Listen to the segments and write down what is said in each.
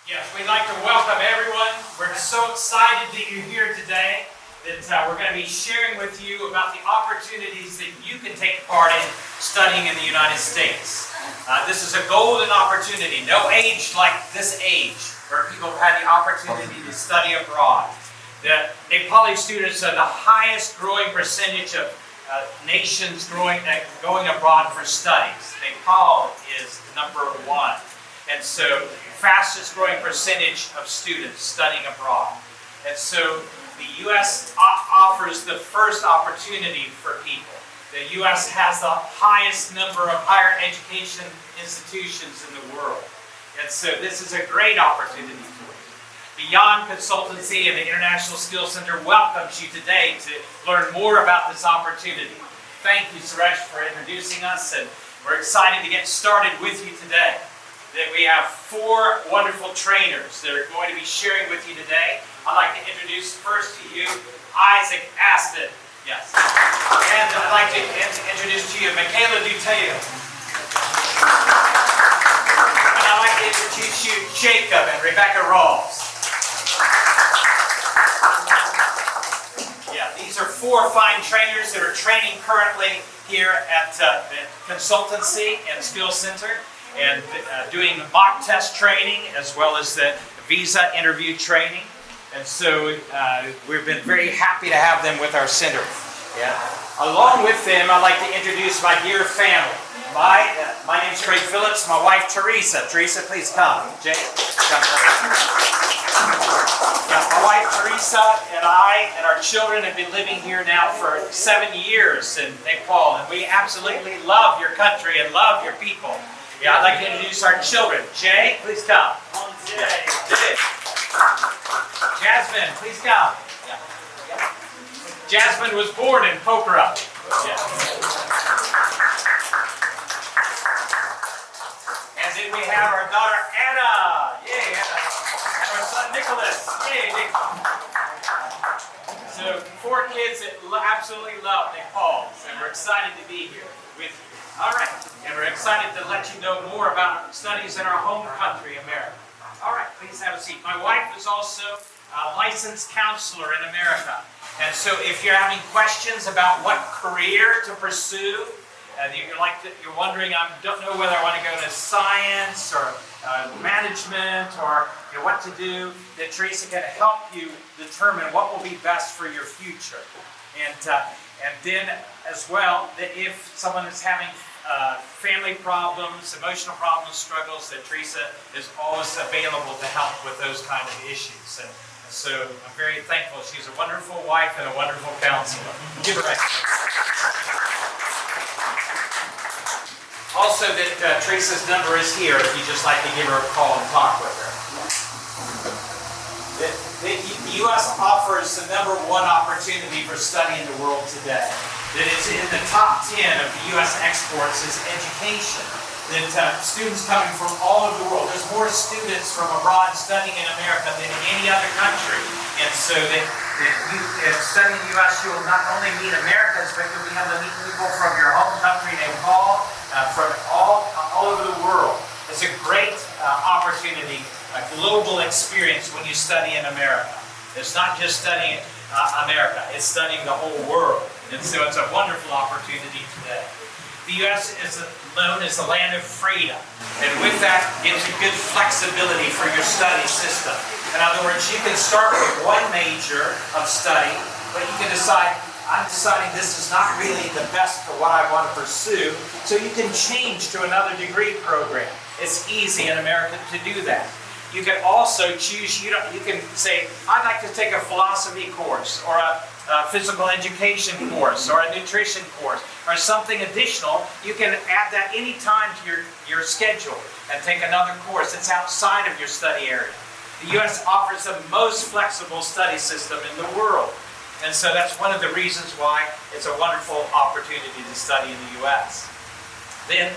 Yes, we'd like to welcome everyone. We're so excited that you're here today that we're going to be sharing with you about the opportunities that you can take part in studying in the United States. This is a golden opportunity. No age like this age where people have had the opportunity to study abroad. The Nepali students are the highest growing percentage of nations going abroad for studies. Nepal is number one. And so, fastest growing percentage of students studying abroad. And so, the U.S. offers the first opportunity for people. The U.S. has the highest number of higher education institutions in the world. And so, this is a great opportunity for you. Beyond Consultancy and the International Skills Center welcomes you today to learn more about this opportunity. Thank you, Suresh, for introducing us, and we're excited to get started with you today. That we have four wonderful trainers that are going to be sharing with you today. I'd like to introduce first to you Isaac Aston. Yes. And I'd like to introduce to you Michaela Duteo. And I'd like to introduce you Jacob and Rebecca Rawls. Yeah, these are four fine trainers that are training currently here at the Consultancy and Skills Center, and doing mock test training as well as the visa interview training. And so we've been very happy to have them with our center. Yeah. Along with them, I'd like to introduce my dear family. My name's Craig Phillips, my wife Teresa. Teresa, please come. Jay, come. My wife Teresa and I and our children have been living here now for 7 years in Nepal, and we absolutely love your country and love your people. Yeah, I'd like to introduce our children. Jay, please come. Jay. Jasmine, please come. Yeah. Jasmine was born in Pokhara. Yeah. And then we have our daughter Anna. Yay, Anna. And our son Nicholas. Yay, Nick. So 4 kids that absolutely love Nepal, and we're excited to be here with you. All right, and we're excited to let you know more about studies in our home country, America. All right, please have a seat. My wife is also a licensed counselor in America. And so if you're having questions about what career to pursue, you're wondering, I don't know whether I want to go to science or management or what to do, that Teresa can help you determine what will be best for your future. And then as well, that if someone is having family problems, emotional problems, struggles, that Teresa is always available to help with those kind of issues. And so I'm very thankful. She's a wonderful wife and a wonderful counselor. Give her a Also that Teresa's number is here if you'd just like to give her a call and talk with her. The U.S. offers the #1 opportunity for study in the world today. That is in the top 10 of the U.S. exports is education. That students coming from all over the world, there's more students from abroad studying in America than in any other country. And so that you studying in the U.S., you'll not only meet Americans, but you'll be able to meet people from your home country, Nepal, from all over the world. It's a great opportunity, a global experience when you study in America. It's not just studying America, it's studying the whole world. And so it's a wonderful opportunity today. The U.S. is known as the land of freedom. And with that, gives you good flexibility for your study system. In other words, you can start with one major of study, but you can decide, I'm deciding this is not really the best for what I want to pursue, so you can change to another degree program. It's easy in America to do that. You can also choose, you can say, I'd like to take a philosophy course, or a physical education course, or a nutrition course, or something additional. You can add that any time to your schedule and take another course that's outside of your study area. The U.S. offers the most flexible study system in the world. And so that's one of the reasons why it's a wonderful opportunity to study in the U.S. Then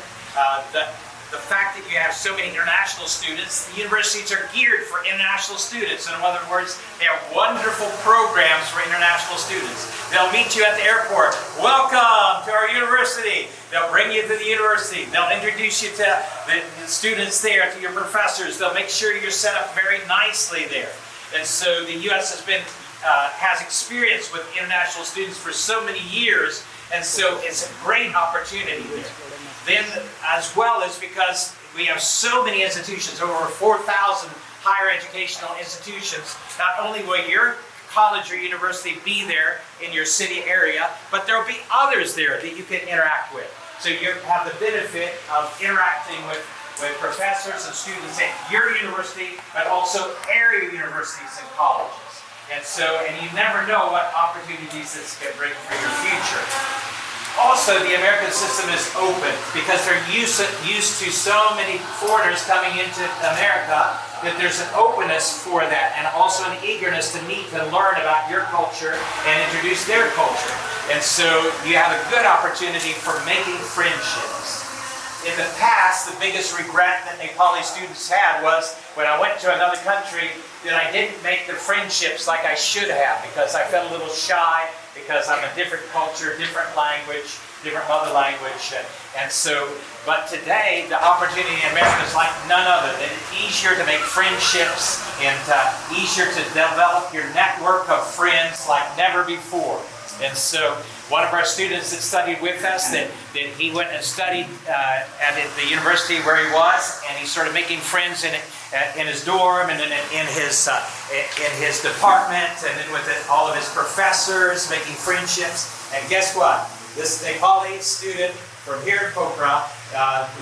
the fact that you have so many international students, the universities are geared for international students. In other words, they have wonderful programs for international students. They'll meet you at the airport. Welcome to our university. They'll bring you to the university. They'll introduce you to the students there, to your professors. They'll make sure you're set up very nicely there. And so the U.S. has experience with international students for so many years, and so it's a great opportunity there. Then, as well as because we have so many institutions, over 4,000 higher educational institutions, not only will your college or university be there in your city area, but there will be others there that you can interact with. So you have the benefit of interacting with professors and students at your university, but also area universities and colleges. And you never know what opportunities this can bring for your future. Also, the American system is open because they're used to so many foreigners coming into America that there's an openness for that, and also an eagerness to meet and learn about your culture and introduce their culture. And so you have a good opportunity for making friendships. In the past, the biggest regret that Nepali students had was when I went to another country that I didn't make the friendships like I should have, because I felt a little shy, because I'm a different culture, different language, different mother language. But today, the opportunity in America is like none other. It's easier to make friendships and easier to develop your network of friends like never before. And so one of our students that studied with us, that he went and studied at the university where he was, and he started making friends in his dorm and in his department, and then with all of his professors, making friendships. And guess what? This Nepali student from here in Pokhara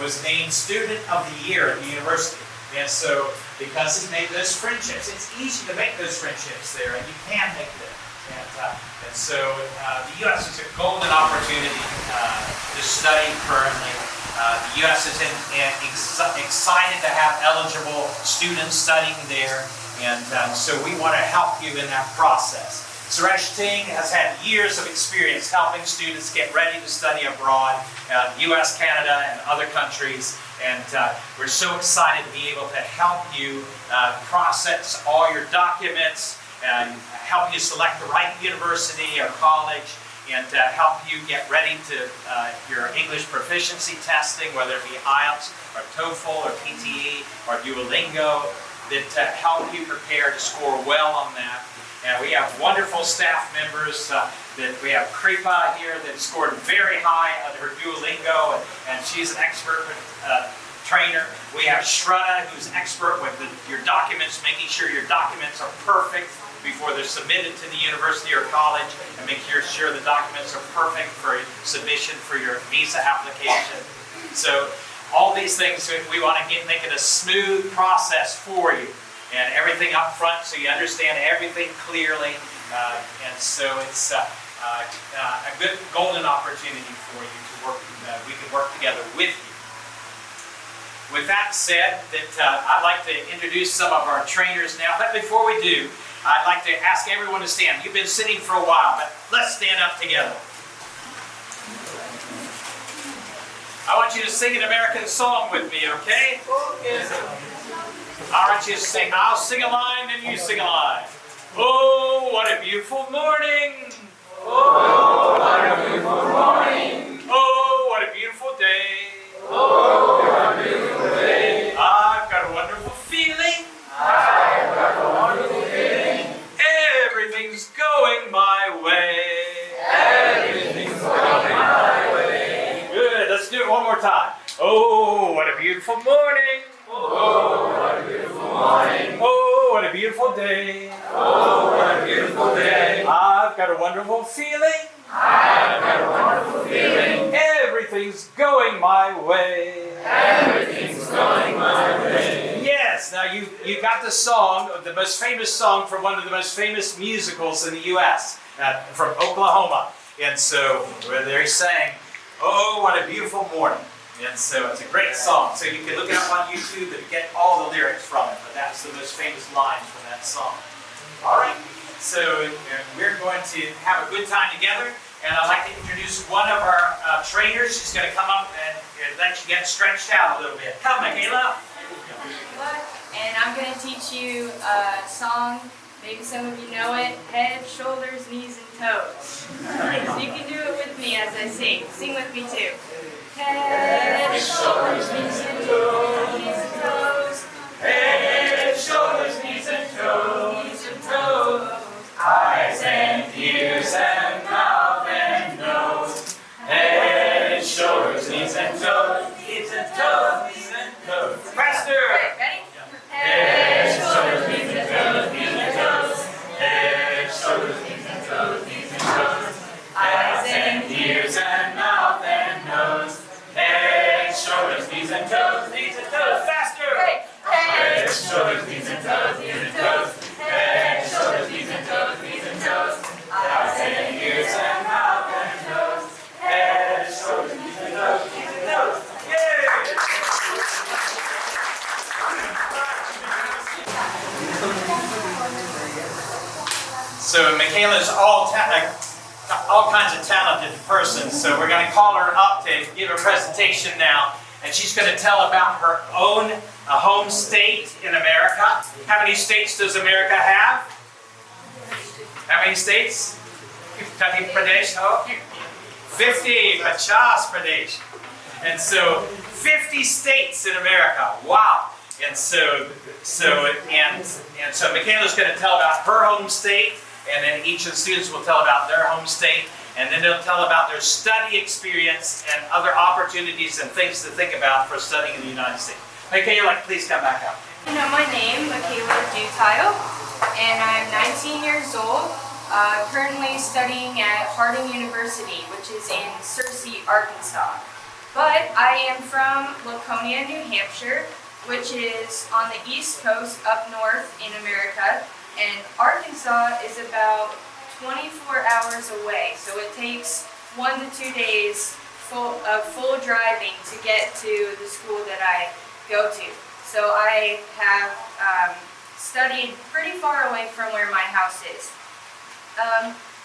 was named Student of the Year at the university. And so, because he made those friendships, it's easy to make those friendships there, and you can make them. And so the U.S. is a golden opportunity to study currently. The U.S. is excited to have eligible students studying there, and so we want to help you in that process. Suresh Ting has had years of experience helping students get ready to study abroad, U.S., Canada, and other countries. And we're so excited to be able to help you process all your documents, and help you select the right university or college, and help you get ready to your English proficiency testing, whether it be IELTS or TOEFL or PTE or Duolingo, that help you prepare to score well on that. And we have wonderful staff members. We have Kripa here that scored very high on her Duolingo, and she's an expert trainer. We have Shraddha, who's expert with your documents, making sure your documents are perfect before they're submitted to the university or college, and make sure the documents are perfect for submission for your visa application. So all these things, we want to make it a smooth process for you, and everything up front so you understand everything clearly. And so it's a good golden opportunity for you to work. We can work together with you. With that said, I'd like to introduce some of our trainers now. But before we do, I'd like to ask everyone to stand. You've been sitting for a while, but let's stand up together. I want you to sing an American song with me, okay? I want you to sing. I'll sing a line, and you sing a line. Oh, what a beautiful morning. Oh, what a beautiful morning. Oh, what a beautiful day. Oh, what a beautiful day. I've got a wonderful feeling. I've got a wonderful feeling. Everything's going my way. Everything's going my way. Good. Let's do it one more time. Oh, what a beautiful morning. Oh, what a beautiful morning. Oh, what a beautiful day. Oh, what a beautiful day. I've got a wonderful feeling. I've got a wonderful feeling. Everything's going my way. Everything's going my way. Yes, now you got the song, the most famous song from one of the most famous musicals in the U.S., from Oklahoma. And so where they're saying, oh, what a beautiful morning. And so it's a great song. So you can look it up on YouTube and get all the lyrics from it. But that's the most famous lines from that song. All right. So we're going to have a good time together. And I'd like to introduce one of our trainers. She's going to come up and let you get stretched out a little bit. Come, Michaela. And I'm going to teach you a song. Maybe some of you know it. Head, shoulders, knees, and toes. So you can do it with me as I sing. Sing with me too. Head, shoulders, knees, and toes. Knees and toes. Head, shoulders, knees, and toes. Knees and toes. Eyes and ears and mouth and nose. Head, shoulders, knees, and toes. Knees and toes. Knees and toes. Faster. Okay, ready? Head, shoulders, knees, and toes. Knees and toes. Head, shoulders, knees, and toes. Knees and toes. Eyes and ears and mouth and nose. Head, shoulders, knees, and toes. Knees and toes. Faster. Head, shoulders, knees, and toes. Knees and toes. Head, shoulders, knees, and toes. Knees and toes. Eyes and ears and mouth and nose. Head, shoulders, knees, and toes. Knees and toes. Yay! So Michaela's all kinds of talented person, so we're going to call her up to give a presentation now, and she's going to tell about her own home state in America. How many states does America have? How many states? 50 Pradesh? Oh, 50, Pachas Pradesh. And so 50 states in America. Wow. And so Michaela's going to tell about her home state, and then each of the students will tell about their home state, and then they'll tell about their study experience and other opportunities and things to think about for studying in the United States. Michaela, please come back up. You know my name, Michaela Dutile, and I'm 19 years old, currently studying at Harding University, which is in Searcy, Arkansas. But I am from Laconia, New Hampshire, which is on the East Coast up north in America, and Arkansas is about 24 hours away, so it takes 1 to 2 days of full driving to get to the school that I go to. So I have studied pretty far away from where my house is.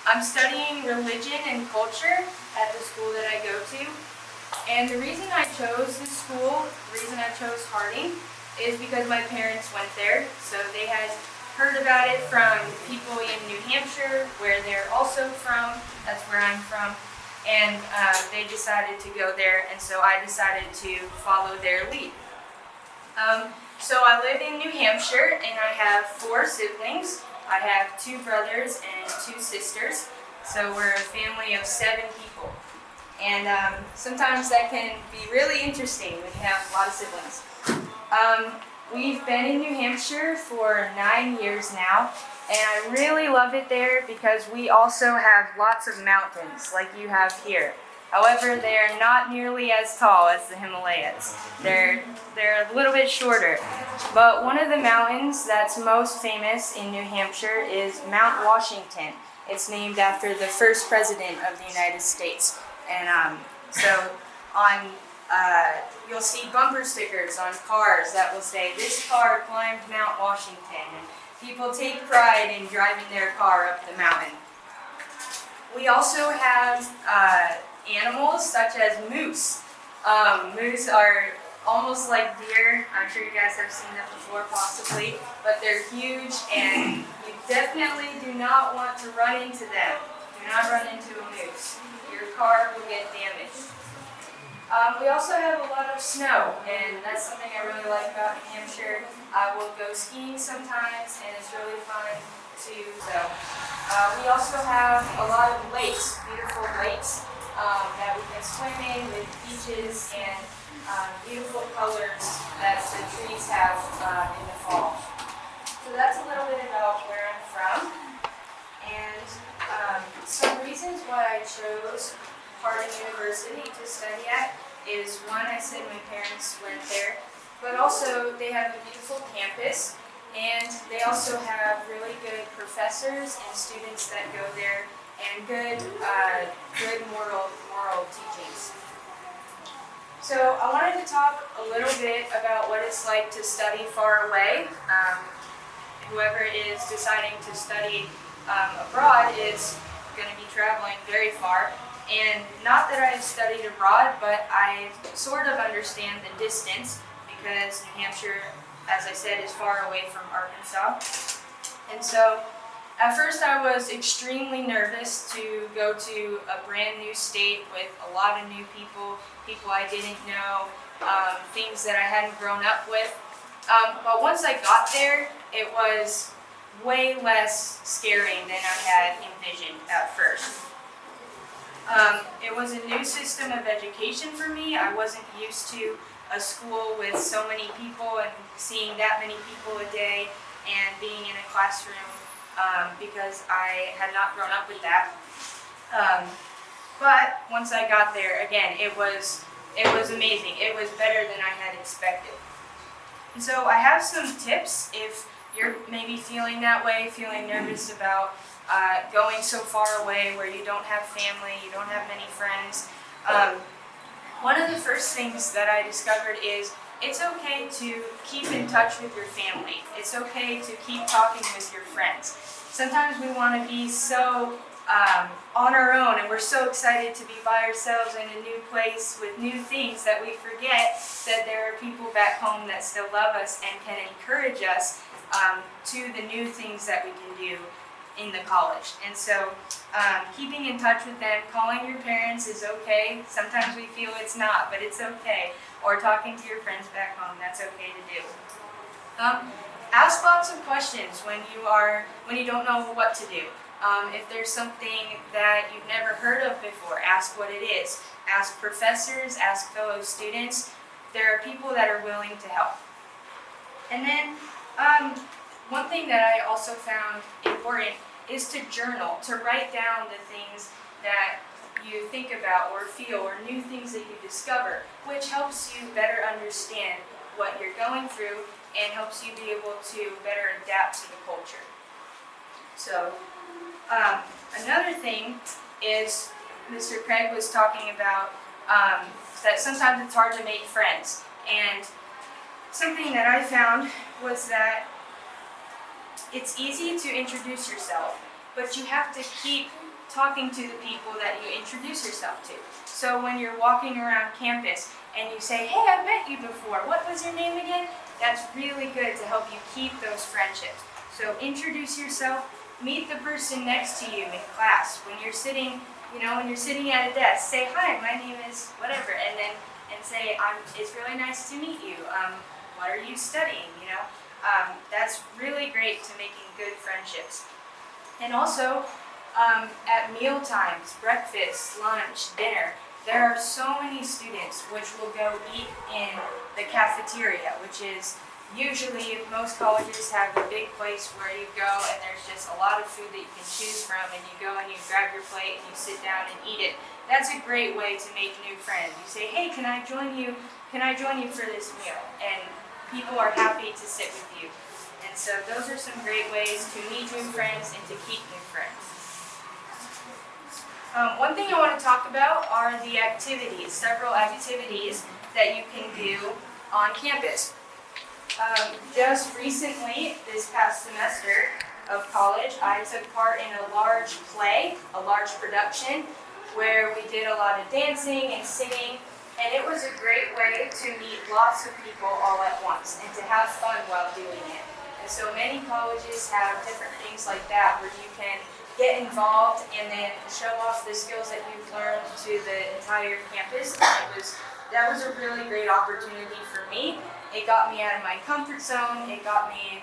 I'm studying religion and culture at the school that I go to. And the reason I chose this school, the reason I chose Harding, is because my parents went there. So they had heard about it from people in New Hampshire, where they're also from. That's where I'm from. And they decided to go there, and so I decided to follow their lead. So I live in New Hampshire, and I have 4 siblings. I have 2 brothers and 2 sisters. So we're a family of 7 people. And sometimes that can be really interesting when you have a lot of siblings. We've been in New Hampshire for 9 years now, and I really love it there because we also have lots of mountains like you have here. However, they're not nearly as tall as the Himalayas. They're a little bit shorter. But one of the mountains that's most famous in New Hampshire is Mount Washington. It's named after the first president of the United States. And so you'll see bumper stickers on cars that will say, "This car climbed Mount Washington." And people take pride in driving their car up the mountain. We also have animals such as moose. Moose are almost like deer. I'm sure you guys have seen them before, possibly, but they're huge, and you definitely do not want to run into them. Do not run into a moose. Your car will get damaged. We also have a lot of snow, and that's something I really like about New Hampshire. I will go skiing sometimes, and it's really fun too. So we also have a lot of lakes, beautiful lakes that we can swim in, with beaches and beautiful colors that the trees have in the fall. So that's a little bit about where I'm from, and some reasons why I chose Harding University to study at is, one, I said my parents went there, but also they have a beautiful campus, and they also have really good professors and students that go there, and good moral teachings. So I wanted to talk a little bit about what it's like to study far away. Whoever is deciding to study abroad is going to be traveling very far. And not that I've studied abroad, but I sort of understand the distance because New Hampshire, as I said, is far away from Arkansas. And so at first I was extremely nervous to go to a brand new state with a lot of new people, people I didn't know, things that I hadn't grown up with. But once I got there, it was way less scary than I had envisioned at first. It was a new system of education for me. I wasn't used to a school with so many people and seeing that many people a day and being in a classroom because I had not grown up with that. But once I got there, again, it was amazing. It was better than I had expected. And so I have some tips if you're maybe feeling that way, feeling nervous about going so far away where you don't have family, you don't have many friends. One of the first things that I discovered is it's okay to keep in touch with your family. It's okay to keep talking with your friends. Sometimes we want to be so on our own and we're so excited to be by ourselves in a new place with new things that we forget that there are people back home that still love us and can encourage us to the new things that we can do in the college. And so keeping in touch with them, calling your parents is okay. Sometimes we feel it's not, but it's okay. Or talking to your friends back home, that's okay to do. Ask lots of questions when you don't know what to do. If there's something that you've never heard of before, ask what it is. Ask professors, ask fellow students. There are people that are willing to help. And then one thing that I also found important is to journal, to write down the things that you think about or feel or new things that you discover, which helps you better understand what you're going through and helps you be able to better adapt to the culture. So another thing is Mr. Craig was talking about that sometimes it's hard to make friends. And something that I found was that it's easy to introduce yourself, but you have to keep talking to the people that you introduce yourself to. So when you're walking around campus and you say, hey, I've met you before, what was your name again? That's really good to help you keep those friendships. So introduce yourself, meet the person next to you in class. When you're sitting, when you're sitting at a desk, say, hi, my name is whatever, and say, it's really nice to meet you. What are you studying, That's really great to making good friendships. And also, at meal times, breakfast, lunch, dinner, there are so many students which will go eat in the cafeteria, which is usually most colleges have a big place where you go and there's just a lot of food that you can choose from, and you go and you grab your plate and you sit down and eat it. That's a great way to make new friends. You say, hey, can I join you for this meal? And people are happy to sit with you. And so those are some great ways to meet new friends and to keep new friends. One thing I want to talk about are the activities, several activities that you can do on campus. Just recently, this past semester of college, I took part in a large play, a large production, where we did a lot of dancing and singing, and it was a great way to meet lots of people all at once and to have fun while doing it. And so many colleges have different things like that where you can get involved and then show off the skills that you've learned to the entire campus. And that was a really great opportunity for me. It got me out of my comfort zone. It allowed me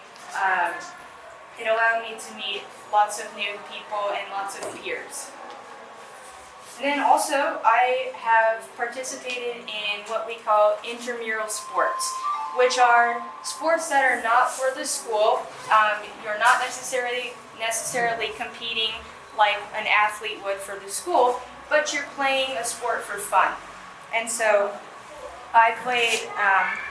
to meet lots of new people and lots of peers. And then also, I have participated in what we call intramural sports, which are sports that are not for the school. You're not necessarily competing like an athlete would for the school, but you're playing a sport for fun. And so I played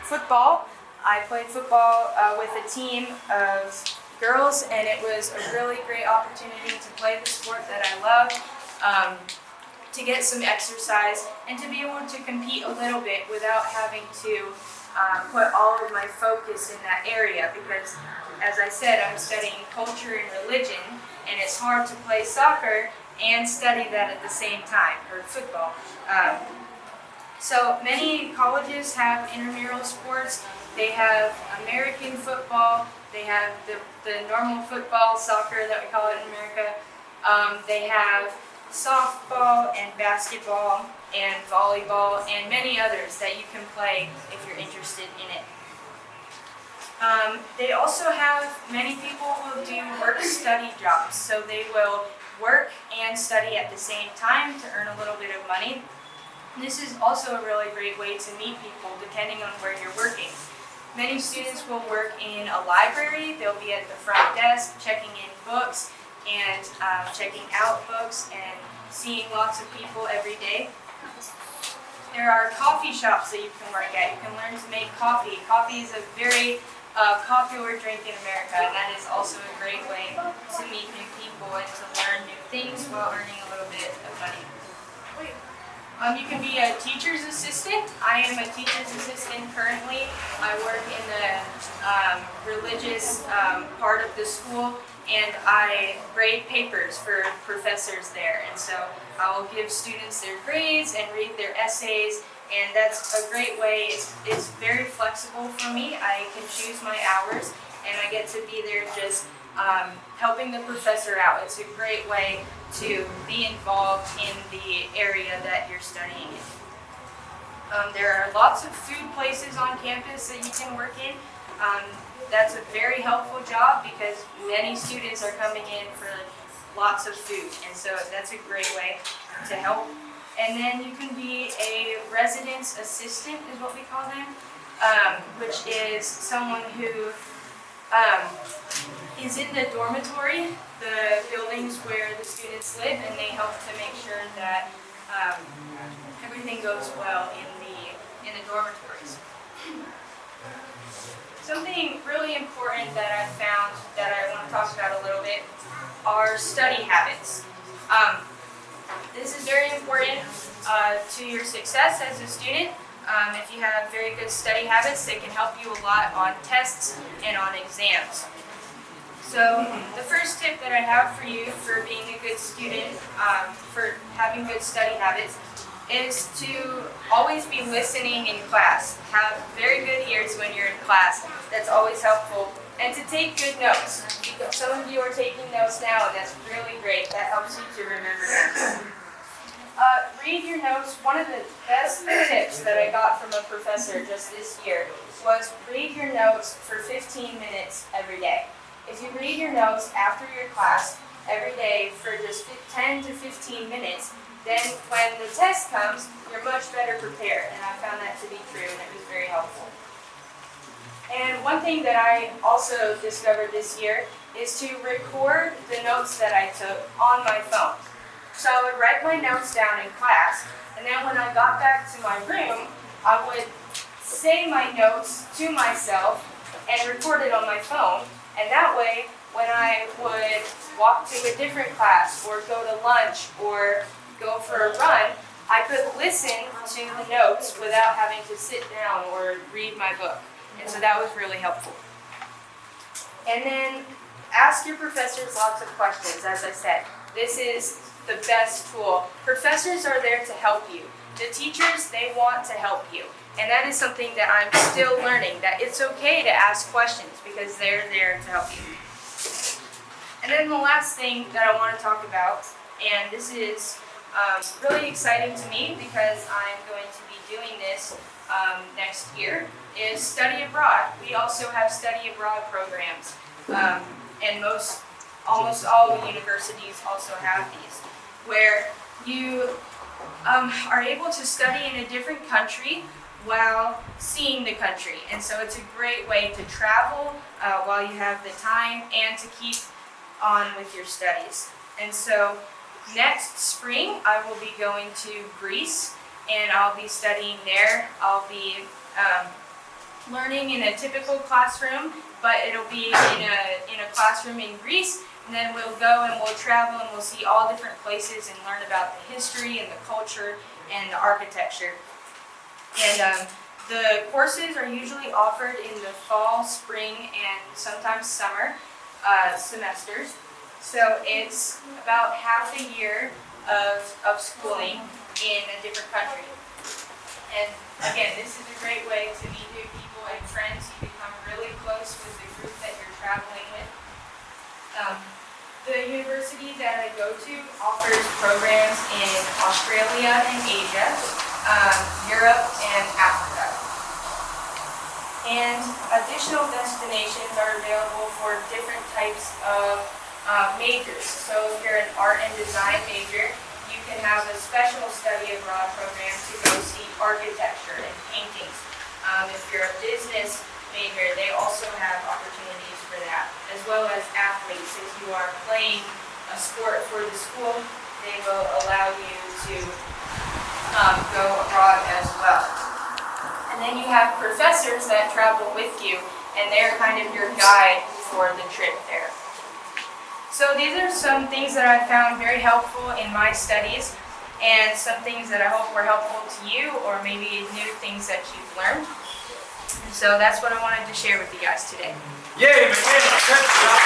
football. I played football with a team of girls, and it was a really great opportunity to play the sport that I love, to get some exercise, and to be able to compete a little bit without having to put all of my focus in that area, because as I said, I'm studying culture and religion, and it's hard to play soccer and study that at the same time, or football. So many colleges have intramural sports. They have American football. They have the normal football, soccer that we call it in America. They have softball and basketball and volleyball and many others that you can play if you're interested in it. They also have, many people will do work-study jobs, so they will work and study at the same time to earn a little bit of money. This is also a really great way to meet people depending on where you're working. Many students will work in a library. They'll be at the front desk checking in books and checking out books and seeing lots of people every day. There are coffee shops that you can work at. You can learn to make coffee. Coffee is a very popular drink in America, and that is also a great way to meet new people and to learn new things while earning a little bit of money. You can be a teacher's assistant. I am a teacher's assistant currently. I work in the religious part of the school, and I grade papers for professors there. And so I will give students their grades and read their essays, and that's a great way. It's very flexible for me. I can choose my hours, and I get to be there just helping the professor out. It's a great way to be involved in the area that you're studying in. There are lots of food places on campus that you can work in. That's a very helpful job because many students are coming in for lots of food, and so that's a great way to help. And then you can be a residence assistant, is what we call them, which is someone who is in the dormitory, the buildings where the students live, and they help to make sure that everything goes well in the dormitories. Something really important that I've found that I want to talk about a little bit are study habits. This is very important to your success as a student. If you have very good study habits, they can help you a lot on tests and on exams. So the first tip that I have for you for being a good student, for having good study habits, is to always be listening in class. Have very good ears when you're in class. That's always helpful. And to take good notes. Some of you are taking notes now, and that's really great. That helps you to remember notes. Read your notes. One of the best tips that I got from a professor just this year was read your notes for 15 minutes every day. If you read your notes after your class every day for just 10 to 15 minutes, then when the test comes, you're much better prepared. And I found that to be true, and it was very helpful. And one thing that I also discovered this year is to record the notes that I took on my phone. So I would write my notes down in class, and then when I got back to my room, I would say my notes to myself and record it on my phone. And that way, when I would walk to a different class or go to lunch or go for a run, I could listen to the notes without having to sit down or read my book. And so that was really helpful. And then ask your professors lots of questions, as I said. This is the best tool. Professors are there to help you. The teachers, they want to help you. And that is something that I'm still learning, that it's okay to ask questions because they're there to help you. And then the last thing that I want to talk about, and this is really exciting to me because I'm going to be doing this next year, is study abroad. We also have study abroad programs, and almost all the universities also have these, where you are able to study in a different country while seeing the country. And so it's a great way to travel while you have the time and to keep on with your studies. And so next spring I will be going to Greece, and I'll be studying there. I'll be learning in a typical classroom, but it'll be in a classroom in Greece. And then we'll go and we'll travel and we'll see all different places and learn about the history and the culture and the architecture. And the courses are usually offered in the fall, spring, and sometimes summer semesters. So it's about half a year of schooling in a different country. And again, this is a great way to meet new people and friends. You become really close with the group that you're traveling with. The university that I go to offers programs in Australia and Asia, Europe and Africa. And additional destinations are available for different types of majors. So if you're an art and design major, you can have a special study abroad program to go see architecture and paintings. If you're a business major, they also have opportunities for that, as well as athletes. If you are playing a sport for the school, they will allow you to go abroad as well. And then you have professors that travel with you, and they're kind of your guide for the trip there. So these are some things that I found very helpful in my studies, and some things that I hope were helpful to you, or maybe new things that you've learned. And so that's what I wanted to share with you guys today. Yay, Michaela! Good job.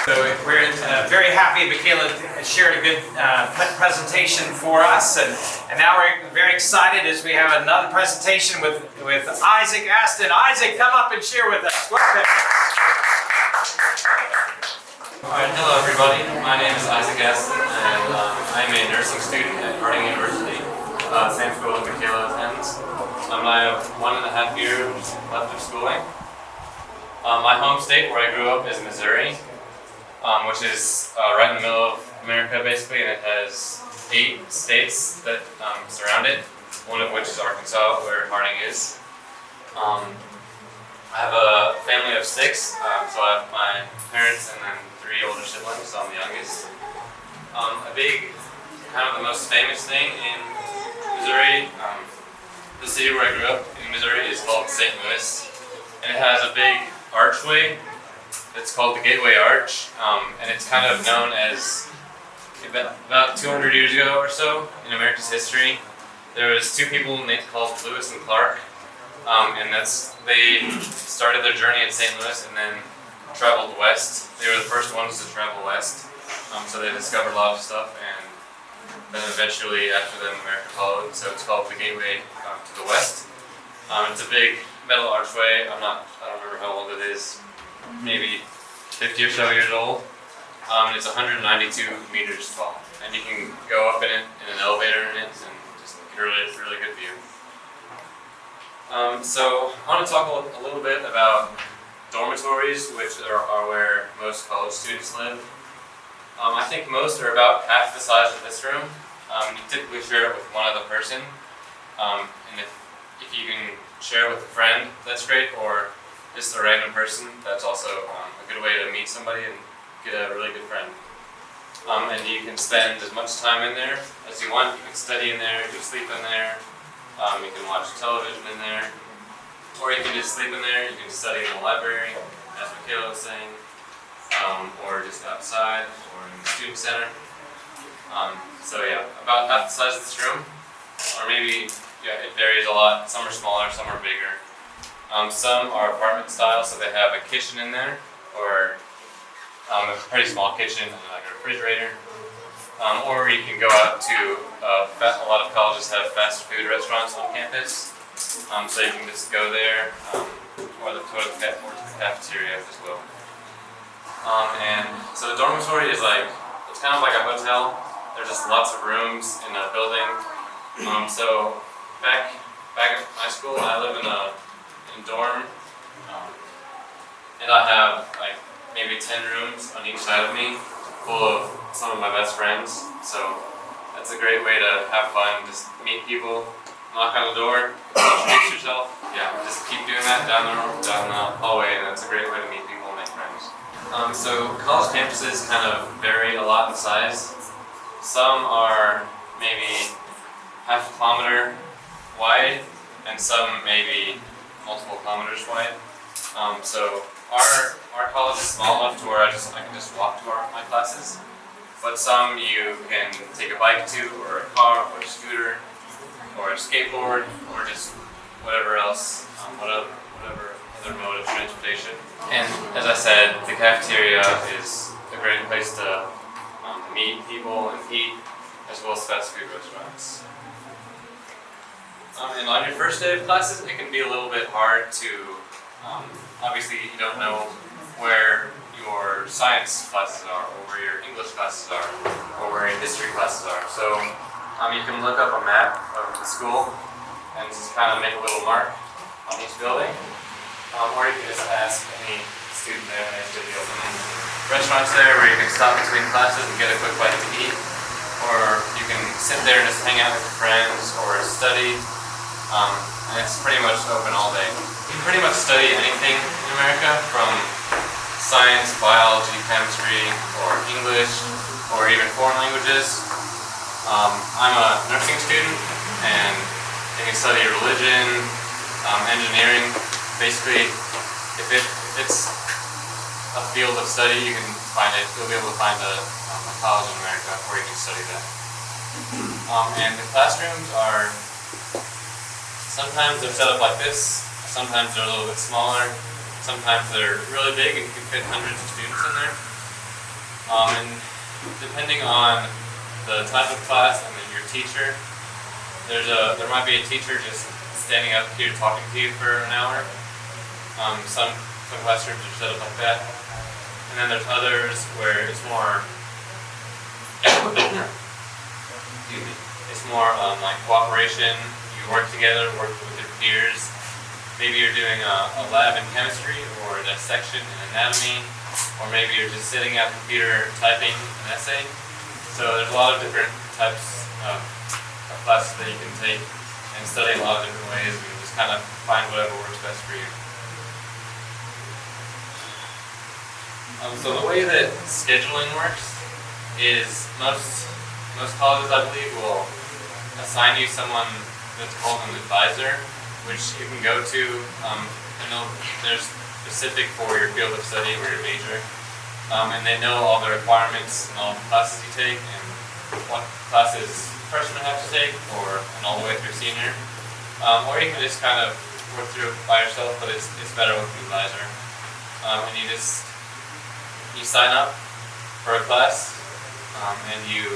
So we're very happy Michaela shared a good presentation for us, and now we're very excited as we have another presentation with Isaac Aston. Isaac, come up and share with us. Welcome. Alright, hello everybody. My name is Isaac Aston, and I'm a nursing student at Harding University, same school that Michaela attends. I have 1.5 years left of schooling. My home state where I grew up is Missouri, which is right in the middle of America basically, and it has 8 states that surround it, one of which is Arkansas, where Harding is. I have a family of 6, so I have my parents and then 3 older siblings, so I'm the youngest. A big, kind of the most famous thing in Missouri, the city where I grew up in Missouri is called St. Louis, and it has a big archway that's called the Gateway Arch, and it's kind of known as, about 200 years ago or so in America's history, there was 2 people called Lewis and Clark, and they started their journey in St. Louis and then traveled west. They were the first ones to travel west, so they discovered a lot of stuff, and then eventually after them America followed, so it's called the Gateway to the West. It's a big metal archway. I don't remember how old it is, maybe 50 or so years old. It's 192 meters tall, and you can go up in it in an elevator in it and just get a really good view. So I want to talk a little bit about dormitories, which are where most college students live. I think most are about half the size of this room. You typically share it with one other person, and if you can share it with a friend, that's great, or just a random person, that's also a good way to meet somebody and get a really good friend. And you can spend as much time in there as you want. You can study in there, you can sleep in there, you can watch television in there, or you can just sleep in there, you can study in the library, as Michaela was saying, or just outside, or in the student center. So yeah, about half the size of this room, or maybe, yeah, it varies a lot. Some are smaller, some are bigger. Some are apartment style, so they have a kitchen in there, or a pretty small kitchen, like a refrigerator. Or you can go out to, a lot of colleges have fast food restaurants on campus, so you can just go there, or the cafeteria as well. And so the dormitory is it's kind of like a hotel. There's just lots of rooms in a building. So back at my school, I live in a dorm, and I have maybe 10 rooms on each side of me, full of some of my best friends. So that's a great way to have fun, just meet people, knock on the door, introduce yourself. Yeah, just keep doing that down the hallway, and that's a great way to meet people and make friends. So college campuses kind of vary a lot in size. Some are maybe half a kilometer wide, and some maybe multiple kilometers wide. So our college is small enough to where I can just walk to my classes. But some you can take a bike to, or a car, or a scooter, or a skateboard, or just whatever else, whatever other their mode of transportation. And as I said, the cafeteria is a great place to meet people and eat, as well as fast food restaurants. And on your first day of classes, it can be a little bit hard to, obviously you don't know where your science classes are, or where your English classes are, or where your history classes are. So you can look up a map of the school and just kind of make a little mark on each building. Or you can just ask any student there, and there's the open restaurants there where you can stop between classes and get a quick bite to eat. Or you can sit there and just hang out with your friends or study. And it's pretty much open all day. You can pretty much study anything in America, from science, biology, chemistry, or English, or even foreign languages. I'm a nursing student, and you can study religion, engineering. Basically, if it's a field of study, you can find it. You'll be able to find a college in America where you can study that. And the classrooms are, sometimes they're set up like this, sometimes they're a little bit smaller, sometimes they're really big and you can fit hundreds of students in there. And depending on the type of class and then your teacher, there might be a teacher just standing up here talking to you for an hour. Some classrooms are set up like that. And then there's others where it's more like cooperation. You work together, work with your peers. Maybe you're doing a lab in chemistry or a dissection in anatomy, or maybe you're just sitting at a computer typing an essay. So there's a lot of different types of classes that you can take and study a lot of different ways, and just kind of find whatever works best for you. So the way that scheduling works is most colleges, I believe, will assign you someone that's called an advisor, which you can go to. They're specific for your field of study or your major, and they know all the requirements and all the classes you take and what classes freshmen have to take, and all the way through senior. Or you can just kind of work through it by yourself, but it's better with an advisor. And you sign up for a class, and you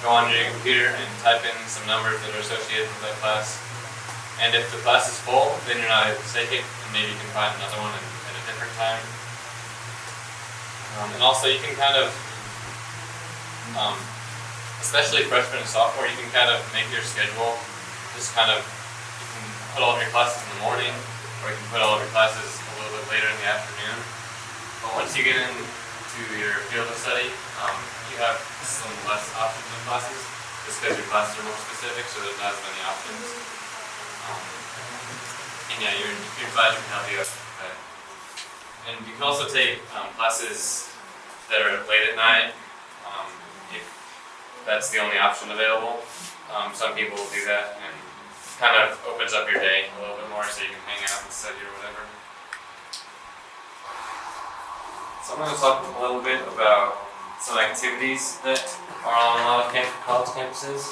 go onto your computer and type in some numbers that are associated with that class. And if the class is full, then you're not able to take it, and maybe you can find another one at a different time. And also you can kind of, especially freshman and sophomore, you can kind of make your schedule, just kind of, you can put all of your classes in the morning, or you can put all of your classes a little bit later in the afternoon. But once you get into your field of study, you have some less options in classes, just because your classes are more specific, so there's not as many options. And yeah, your advisor can help you out with that. And you can also take classes that are late at night, if that's the only option available. Some people will do that, and it kind of opens up your day a little bit more, so you can hang out and study or whatever. So I'm going to talk a little bit about some activities that are on a lot of college campuses.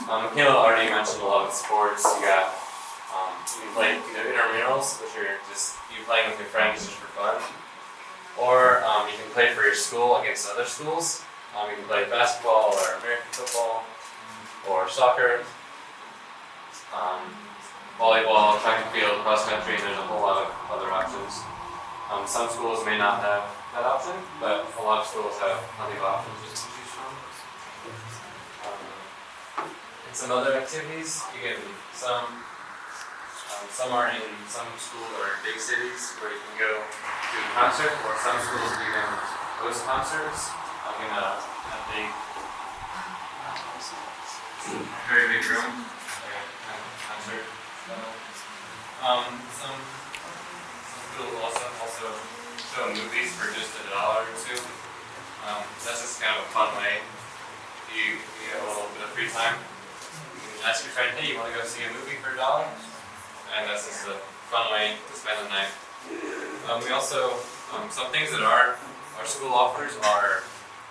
Michaela already mentioned a lot of sports. You got you can play either intramurals, which are just you playing with your friends just for fun, or you can play for your school against other schools. You can play basketball or American football or soccer, volleyball, track and field, cross country. There's a whole lot of other options. Some schools may not have that option, but a lot of schools have plenty of options just to choose from. And some other activities, you get some are in some schools or in big cities where you can go to a concert, or some schools even host concerts in a big, very big room, like a concert. Some schools also show movies for just $1 or $2. That's just kind of a fun way. If you have a little bit of free time, you can ask your friend, hey, you want to go see a movie for $1? And that's just a fun way to spend the night. We also, some things that our school offers are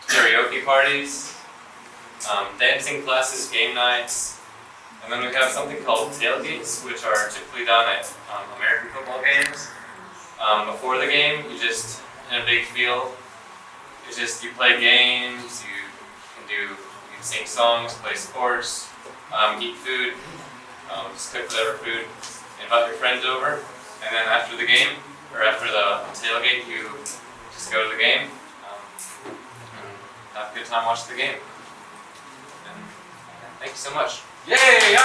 karaoke parties, dancing classes, game nights, and then we have something called tailgates, which are typically done at American football games. Before the game, you just, in a big field, it's just you play games, you can sing songs, play sports, eat food, just cook whatever food, invite your friends over, and then after the game, or after the tailgate, you just go to the game, and have a good time watching the game. And thank you so much. Yay!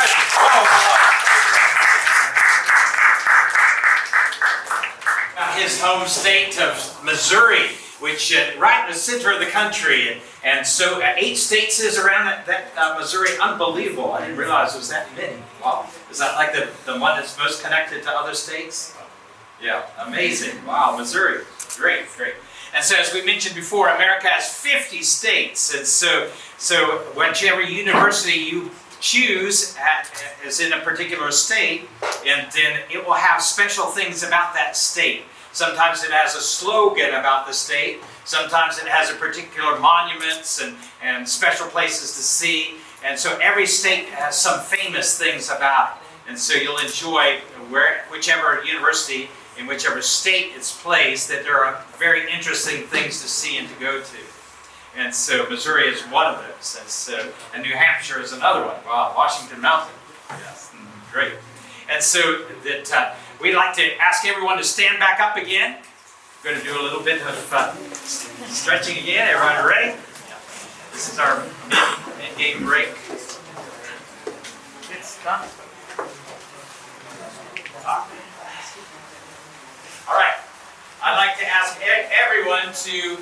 Oh, his home state of Missouri, which right in the center of the country, and so 8 states is around that Missouri. Unbelievable! I didn't realize it was that many. Wow, is that like the one that's most connected to other states? Yeah, amazing. Wow, Missouri, great. And so, as we mentioned before, America has 50 states, and so whichever university you choose is in a particular state, and then it will have special things about that state. Sometimes it has a slogan about the state. Sometimes it has a particular monuments and special places to see. And so every state has some famous things about it. And so you'll enjoy whichever university in whichever state it's placed, that there are very interesting things to see and to go to. And so Missouri is one of those. And New Hampshire is another one. Wow, Washington Mountain. Yes, great. And so that we'd like to ask everyone to stand back up again. We're going to do a little bit of stretching again. Everyone ready? Yeah. This is our mid-game break. It's done. All right. I'd like to ask everyone to,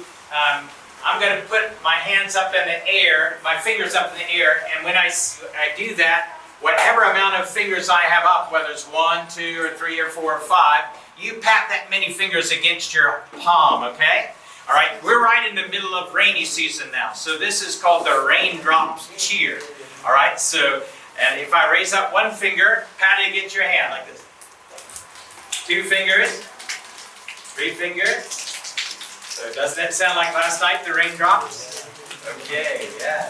I'm going to put my hands up in the air, my fingers up in the air, and when I do that, whatever amount of fingers I have up, whether it's 1, 2, or 3, or 4, or 5, you pat that many fingers against your palm, okay? All right, we're right in the middle of rainy season now, so this is called the raindrops cheer. All right, so and if I raise up one finger, pat it against your hand like this. 2 fingers, 3 fingers. So doesn't that sound like last night, the raindrops? Okay, yeah.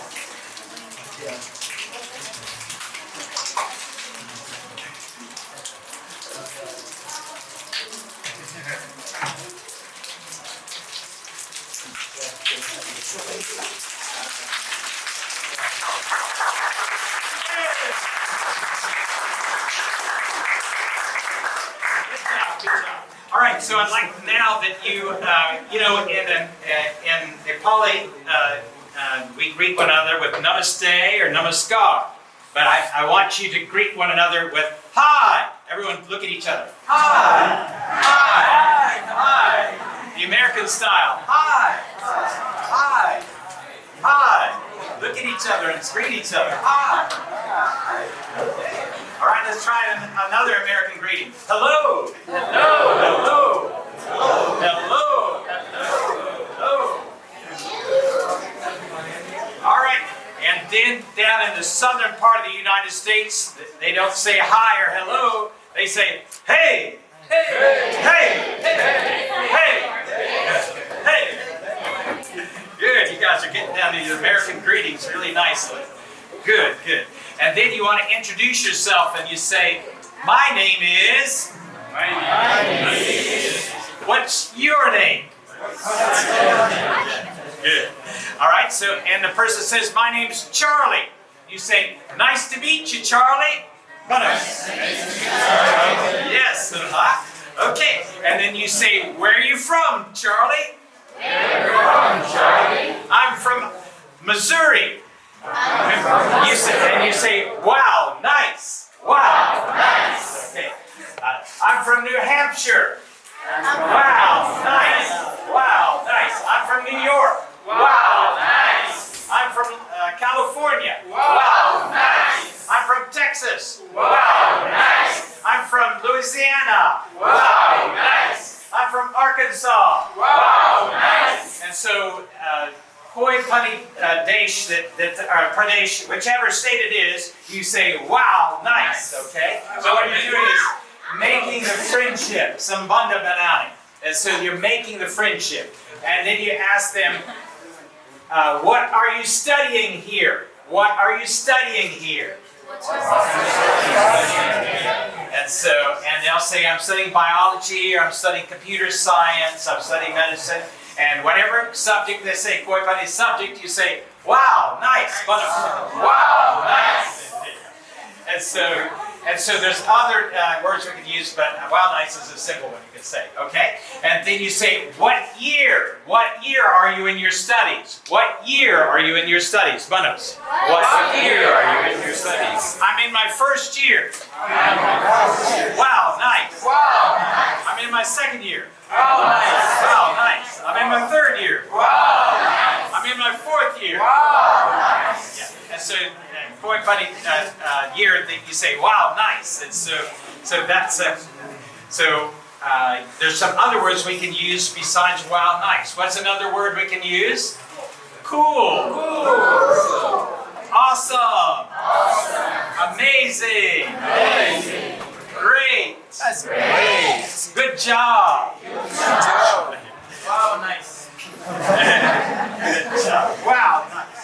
All right, so I'd like now that you know, in Nepali, we greet one another with namaste or namaskar. But I want you to greet one another with hi. Everyone look at each other. Hi. Hi. Hi. The American style. Hi. Hi. Hi. Look at each other and greet each other. Hi. All right, let's try another American greeting. Hello. Hello. Hello. Hello. Hello. Hello. All right, and then down in the southern part of the United States, they don't say hi or hello. They say hey. Hey. Hey. Hey. Hey. Hey. Good, you guys are getting down to your American greetings really nicely. Good, good. And then you want to introduce yourself and you say, my name is... What's your name? Good. All right, so, and the person says, my name's Charlie. You say, nice to meet you, Charlie. Nice to meet you, Charlie. Yes. Okay, and then you say, where are you from, Charlie? Where are you from, Charlie? I'm from Missouri. You say, wow, nice. Wow, nice. Okay. I'm from New Hampshire. Wow, nice. Wow, nice. I'm from New York. Wow, nice. I'm from California. Wow, nice. I'm from Texas. Wow, nice. I'm from Louisiana. Wow, nice. I'm from Arkansas. Wow, nice. And so, Koi Pani Desh, Pradesh, whichever state it is, you say, wow, nice, okay? So what you're doing is making the friendship, Sambandha Banani. And so you're making the friendship. And then you ask them, what are you studying here? What are you studying here? And they'll say, I'm studying biology, or I'm studying computer science, I'm studying medicine, and whatever subject they say, koi pani subject, you say, wow, nice, wow, nice. And so there's other words we can use, but wow, nice is a simple one you can say, okay? And then you say, what year? What year are you in your studies? What year are you in your studies? Manos. What year are you in your studies? I'm in my first year. Wow, nice. I'm in my second year. Wow, nice. I'm in my third year. I'm in my fourth year. Yeah. And so, koi pani year, that you say, wow, nice. And so that's there's some other words we can use besides wow, nice. What's another word we can use? Cool. Awesome. Amazing. Great. That's great. Good job. Wow, nice. Good job. Wow, nice.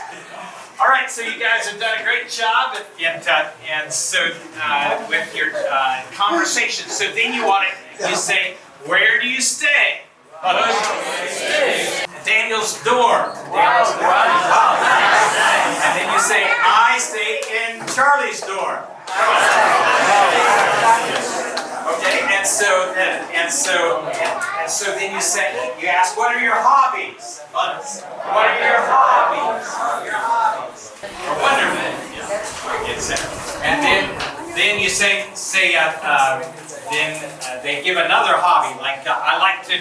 All right, so you guys have done a great job, and so with your conversation. So then you say, where do you stay? Daniel's dorm. Wow, nice. And then you say, I stay in Charlie's dorm. Okay, and so then you say, you ask, what are your hobbies? What are your hobbies? Wonderful. Yeah. And then you say then they give another hobby, like I like to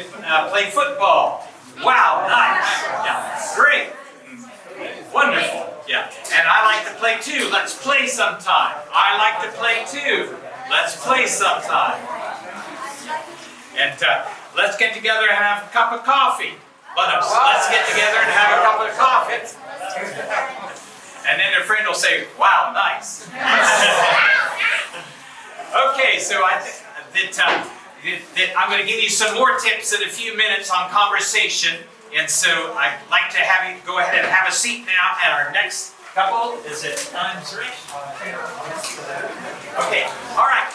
play football. Wow, nice. Yeah, great. Wonderful. Yeah, and I like to play too. Let's play sometime. I like to play too. Let's play sometime. And let's get together and have a cup of coffee. Let's get together and have a cup of coffee. And then their friend will say, wow, nice. Okay, so I think that I'm going to give you some more tips in a few minutes on conversation. And so I'd like to have you go ahead and have a seat now. And our next couple is at times right. Okay, all right.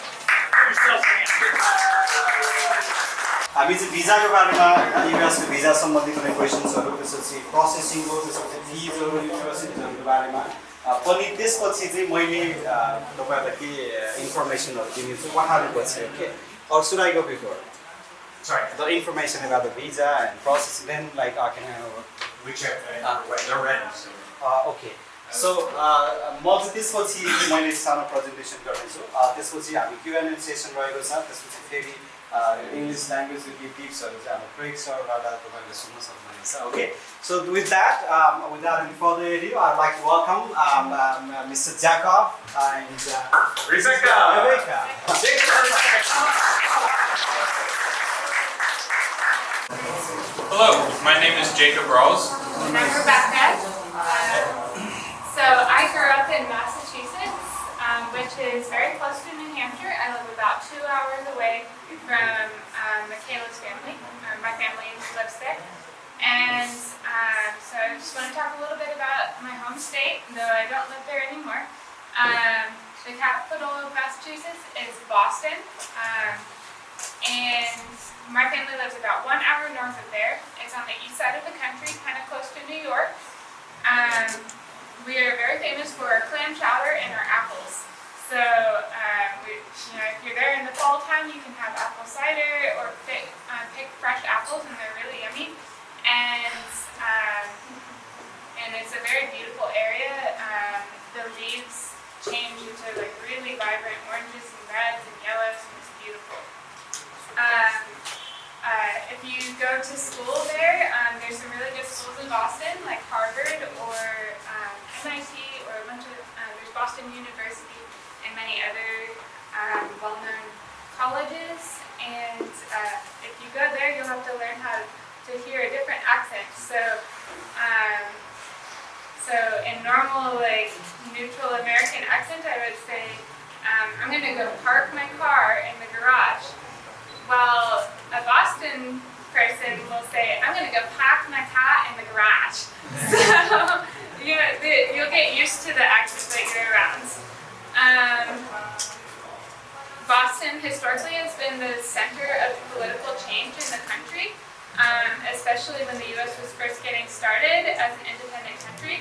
हामी चाहिँ भिजाको बारेमा युएसको भिजा सम्बन्धी कुनै क्वेसन्सहरू त्यसपछि प्रोसेसिङको त्यसपछि फिजहरू युनिभर्सिटिजहरूको बारेमा पनि त्यसपछि चाहिँ मैले तपाईहरुलाई के इन्फर्मेसनहरू दिनेछु उहाँहरुपछि okay or should I go before? Sorry. The information about the visa and process, then like I can have whichever they're ready. So. Okay. So म चाहिँ त्यसपछि मैले सानो प्रेजेन्टेसन गर्नेछु त्यसपछि हामी Q&A सेसन रहेको छ त्यसपछि फेरि English language को टिप्सहरु चाहिँ हाम्रो क्रेक सरबाट तपाईहरुले सुन्न सक्नुहुन्छ okay so with that without any further ado I'd like to welcome Mr. Jacob and Rebecca. Hello, my name is Jacob Rawls. And I'm Rebecca. So I grew up in Massachusetts, which is very close to New Hampshire. I live about 2 hours away from Michaela's family. My family lives there. And so I just want to talk a little bit about my home state, though I don't live there anymore. The capital of Massachusetts is Boston. And my family lives about 1 hour north of there. It's on the east side of the country, kind of close to New York. We are very famous for our clam chowder and our apples. So, if you're there in the fall time, you can have apple cider or pick fresh apples, and they're really yummy. And it's a very beautiful area. The leaves change into like really vibrant oranges and reds and yellows, and it's beautiful. If you go to school there, there's some really good schools in Boston, like Harvard or MIT, or a bunch of, there's Boston University and many other well-known colleges. And if you go there, you'll have to learn how to hear a different accent. So in normal, like, neutral American accent, I would say, I'm going to go park my car in the garage. Well, a Boston person will say, I'm going to go park my car in the garage. So you'll get used to the accent that you're around. Boston historically has been the center of political change in the country, especially when the U.S. was first getting started as an independent country.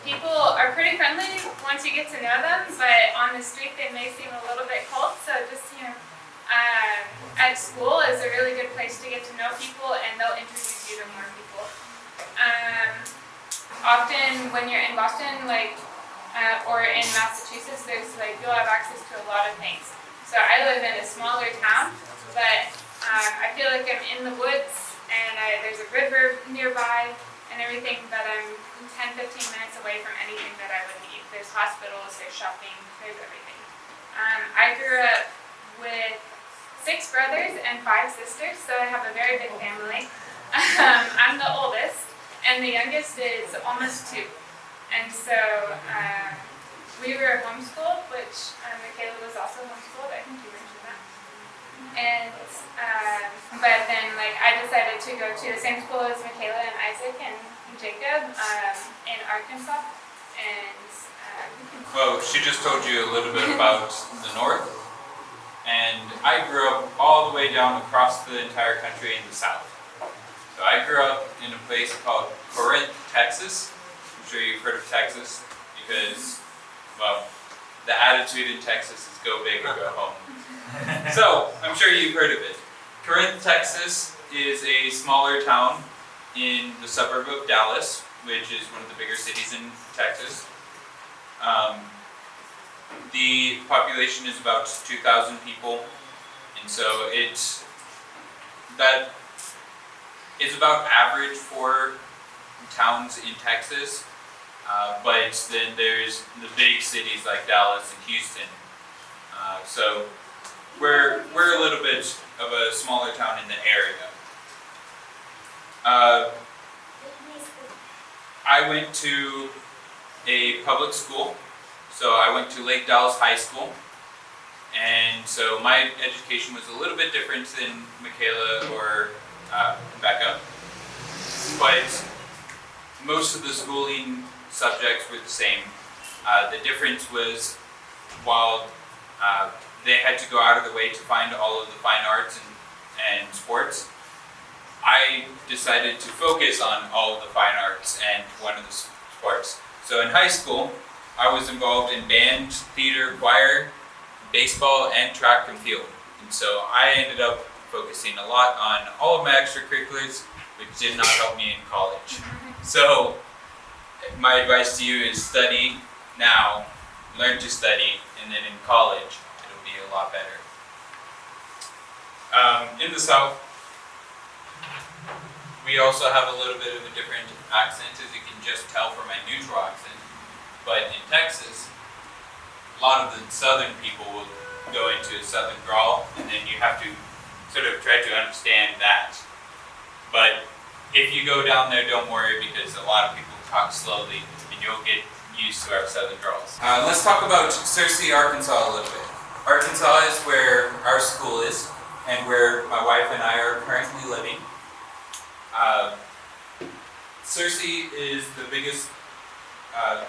People are pretty friendly once you get to know them, but on the street they may seem a little bit cold. So just at school is a really good place to get to know people, and they'll introduce you to more people. Often when you're in Boston, or in Massachusetts, you'll have access to a lot of things. So I live in a smaller town, but I feel like I'm in the woods, and there's a river nearby and everything, but I'm 10-15 minutes away from anything that I would need. There's hospitals, there's shopping, there's everything. I grew up with 6 brothers and 5 sisters, so I have a very big family. I'm the oldest, and the youngest is almost 2. And so we were homeschooled, which Michaela was also homeschooled. I think you mentioned that. And but then I decided to go to the same school as Michaela and Isaac and Jacob in Arkansas. And Well, she just told you a little bit about the North, and I grew up all the way down across the entire country in the South. So I grew up in a place called Corinth, Texas. I'm sure you've heard of Texas because, well, the attitude in Texas is go big or go home. So I'm sure you've heard of it. Corinth, Texas is a smaller town in the suburb of Dallas, which is one of the bigger cities in Texas. The population is about 2,000 people, and so that is about average for towns in Texas. But then there's the big cities like Dallas and Houston. So we're a little bit of a smaller town in the area. I went to a public school, so I went to Lake Dallas High School, and so my education was a little bit different than Michaela or Becca, but most of the schooling subjects were the same. The difference was while they had to go out of the way to find all of the fine arts and sports, I decided to focus on all of the fine arts and one of the sports. So in high school, I was involved in band, theater, choir, baseball, and track and field. And so I ended up focusing a lot on all of my extracurriculars, which did not help me in college. So my advice to you is study now, learn to study, and then in college, it'll be a lot better. In the South, we also have a little bit of a different accent, as you can just tell from my neutral accent. But in Texas, a lot of the southern people will go into a southern drawl, and then you have to sort of try to understand that. But if you go down there, don't worry, because a lot of people talk slowly, and you'll get used to our southern drawls. Let's talk about Searcy, Arkansas a little bit. Arkansas is where our school is, and where my wife and I are currently living. Searcy is the biggest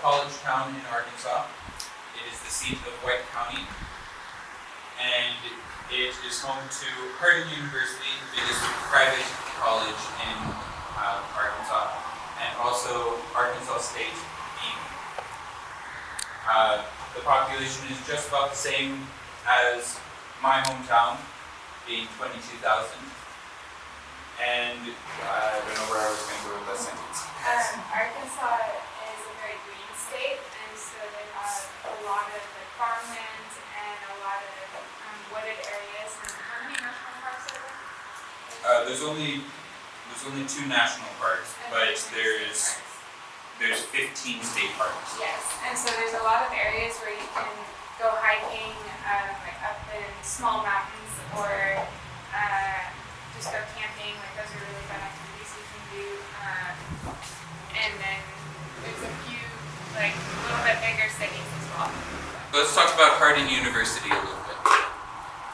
college town in Arkansas. It is the seat of White County, and it is home to Harding University, the biggest private college in Arkansas, and also Arkansas State. The population is just about the same as my hometown, being 22,000. And I don't know where I was going to go with that sentence. Arkansas is a very green state, and so they have a lot of farmland and a lot of wooded areas. And how many national parks are there? There's only 2 national parks, but there's 15 state parks. Yes, and so there's a lot of areas where you can go hiking, up in small mountains, or just go camping. Those are really fun activities you can do. And then there's a few little bit bigger cities as well. Let's talk about Harding University a little bit.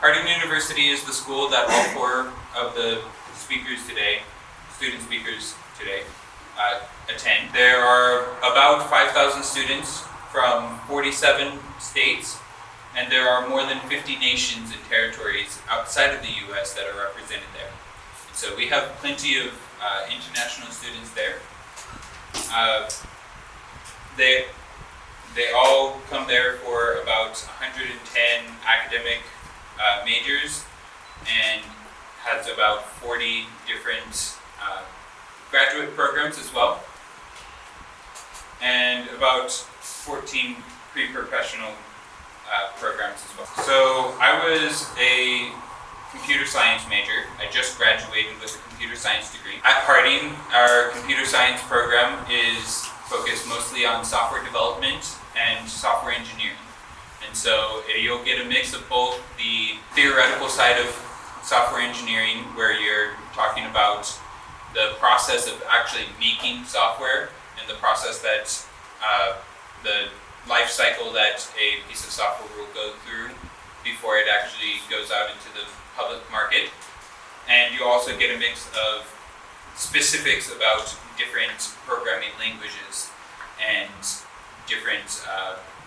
Harding University is the school that all 4 of the student speakers today, attend. There are about 5,000 students from 47 states and there are more than 50 nations and territories outside of the US that are represented there. So we have plenty of international students there. They all come there for about 110 academic majors and has about 40 different graduate programs as well, and about 14 pre-professional programs as well. So I was a computer science major. I just graduated with a computer science degree. At Harding, our computer science program is focused mostly on software development and software engineering. And so you'll get a mix of both the theoretical side of software engineering, where you're talking about the process of actually making software and the process that the life cycle that a piece of software will go through before it actually goes out into the public market. And you also get a mix of specifics about different programming languages and different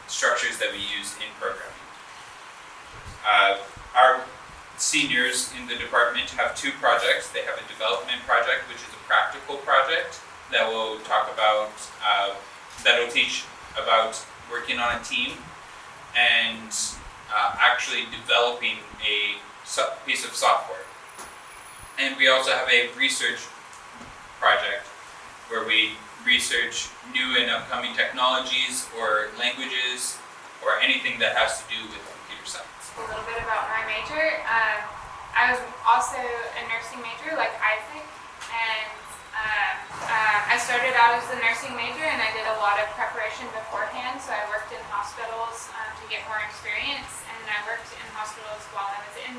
structures that we use in programming. Our seniors in the department have two projects. They have a development project, which is a practical project that will talk about, that'll teach about working on a team and actually developing a piece of software. And we also have a research project where we research new and upcoming technologies or languages or anything that has to do with computer science. A little bit about my major. I was also a nursing major like Isaac, and I started out as a nursing major and I did a lot of preparation beforehand. So I worked in hospitals to get more experience, and I worked in hospitals while I was in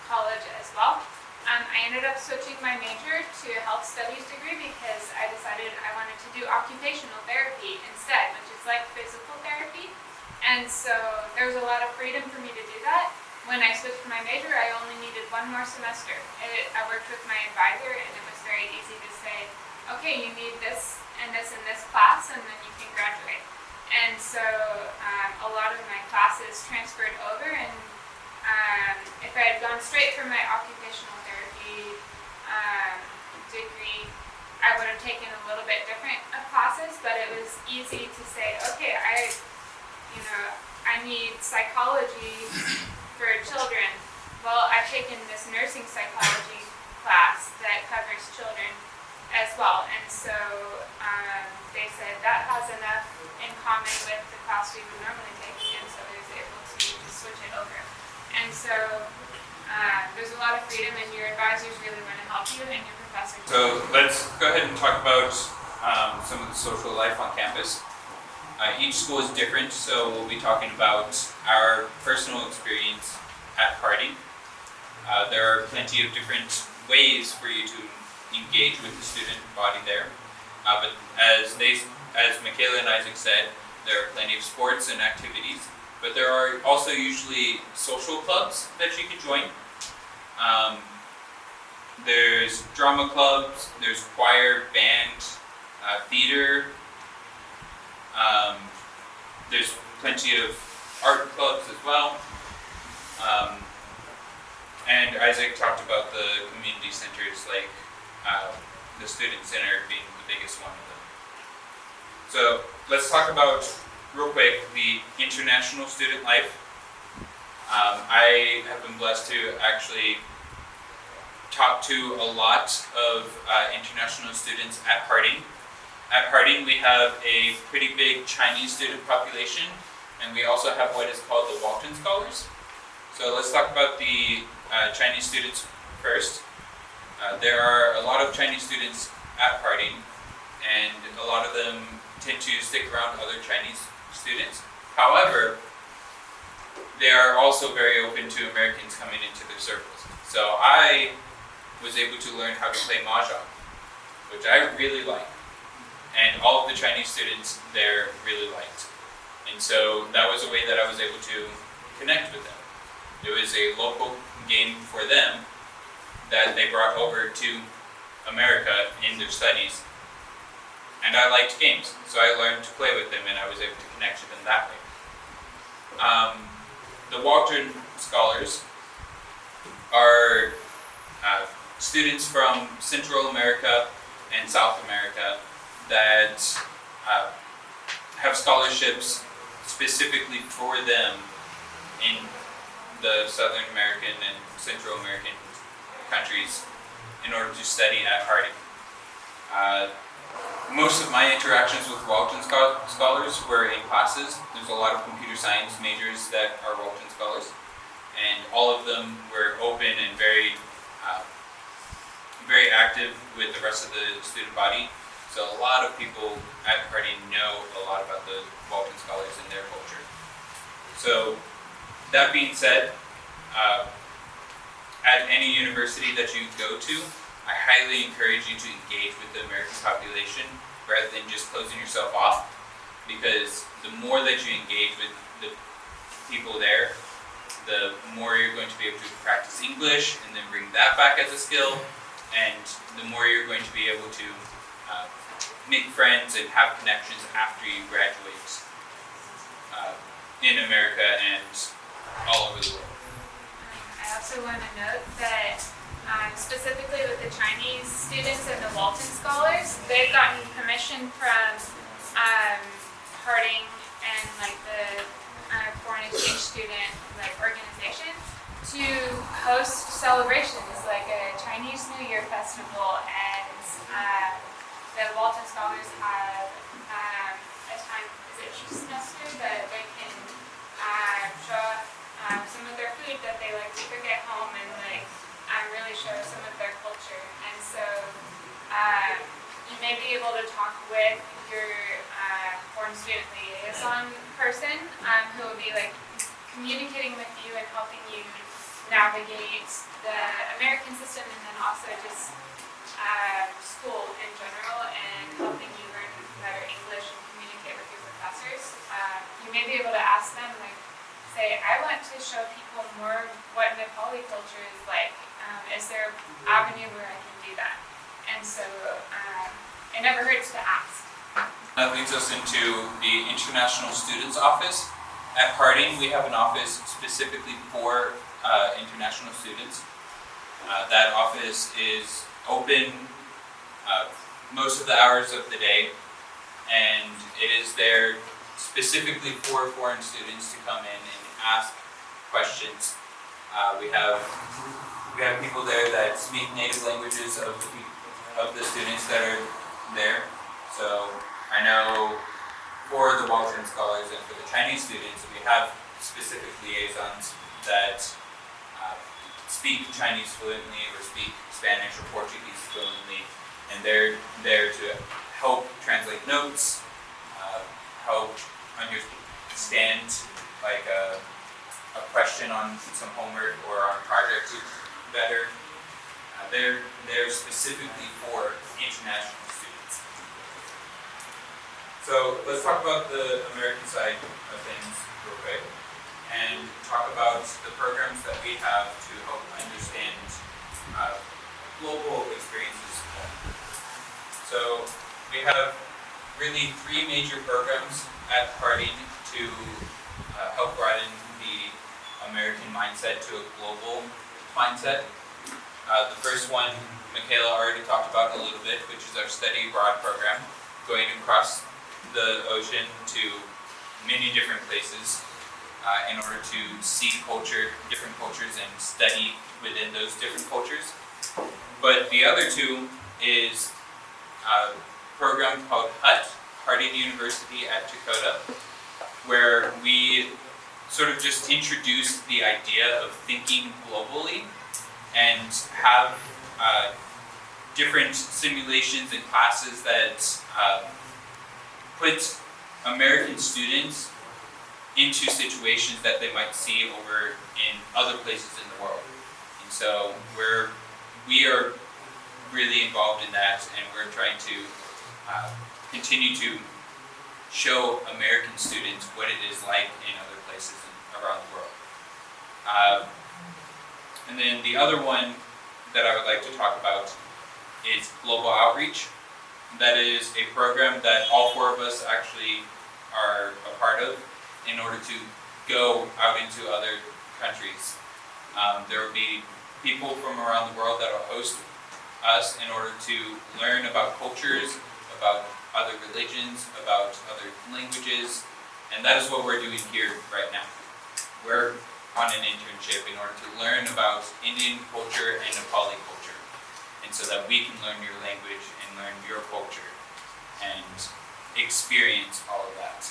college as well. I ended up switching my major to a health studies degree because I decided I wanted to do occupational therapy instead, which is like physical therapy. And so there was a lot of freedom for me to do that. When I switched my major, I only needed one more semester. I worked with my advisor, and it was very easy to say, okay, you need this and this and this class, and then you can graduate. And so a lot of my classes transferred over, and if I had gone straight for my occupational therapy degree, I would have taken a little bit different classes, but it was easy to say, okay, I need psychology for children. Well, I've taken this nursing psychology class that covers children as well, and so they said that has enough in common with the class we would normally take, and so I was able to switch it over. And so there's a lot of freedom, and your advisors really want to help you, and your professors. So let's go ahead and talk about some of the social life on campus. Each school is different, so we'll be talking about our personal experience at Harding. There are plenty of different ways for you to engage with the student body there. But as Michaela and Isaac said, there are plenty of sports and activities. But there are also usually social clubs that you can join. There's drama clubs, there's choir, band, theater. There's plenty of art clubs as well. And Isaac talked about the community centers, like the Student Center being the biggest one of them. So let's talk about, real quick, the international student life. I have been blessed to actually talk to a lot of international students at Harding. At Harding, we have a pretty big Chinese student population, and we also have what is called the Walton Scholars. So let's talk about the Chinese students first. There are a lot of Chinese students at Harding, and a lot of them tend to stick around other Chinese students. However, they are also very open to Americans coming into their circles. So I was able to learn how to play mahjong, which I really like. And all of the Chinese students there really liked. And so that was a way that I was able to connect with them. It was a local game for them that they brought over to America in their studies. And I liked games, so I learned to play with them, and I was able to connect with them that way. the Walton Scholars are students from Central America and South America that have scholarships specifically for them in the Southern American and Central American countries in order to study at Harding. Most of my interactions with Walton Scholars were in classes. There's a lot of computer science majors that are Walton Scholars, and all of them were open and very active with the rest of the student body. So a lot of people at Harding know a lot about the Walton Scholars and their culture. So that being said, at any university that you go to, I highly encourage you to engage with the American population rather than just closing yourself off, because the more that you engage with the people there, the more you're going to be able to practice English and then bring that back as a skill, and the more you're going to be able to make friends and have connections after you graduate in America and all over the world. I also want to note that specifically with the Chinese students and the Walton Scholars, they've gotten permission from Harding and like the foreign exchange student organization to host celebrations like a Chinese New Year festival, and the Walton Scholars have a time, is it each semester, that they can show some of their food that they like to cook at home and really show some of their culture. And so you may be able to talk with your foreign student liaison person who will be communicating with you and helping you navigate the American system, and then also just school in general, and helping you learn better English and communicate with your professors. You may be able to ask them, say, I want to show people more what Nepali culture is like. Is there an avenue where I can do that? And so it never hurts to ask. That leads us into the International Students Office. At Harding, we have an office specifically for international students. That office is open most of the hours of the day, and it is there specifically for foreign students to come in and ask questions. We have people there that speak native languages of the students that are there. So I know for the Walton Scholars and for the Chinese students, we have specific liaisons that speak Chinese fluently or speak Spanish or Portuguese fluently, and they're there to help translate notes, help understand a question on some homework or on a project better. They're there specifically for international students. So let's talk about the American side of things real quick, and talk about the programs that we have to help understand global experiences. So we have really three major programs at Harding to help broaden the American mindset to a global mindset. The first one, Michaela already talked about a little bit, which is our study abroad program, going across the ocean to many different places in order to see different cultures, and study within those different cultures. But the other two is a program called HUT, Harding University at Dakota, where we sort of just introduce the idea of thinking globally and have different simulations and classes that put American students into situations that they might see over in other places in the world. And so we are really involved in that, and we're trying to continue to show American students what it is like in other places around the world. And then the other one that I would like to talk about is Global Outreach. That is a program that all four of us actually are a part of in order to go out into other countries. There will be people from around the world that will host us in order to learn about cultures, about other religions, about other languages, and that is what we're doing here right now. We're on an internship in order to learn about Indian culture and Nepali culture, and so that we can learn your language and learn your culture and experience all of that.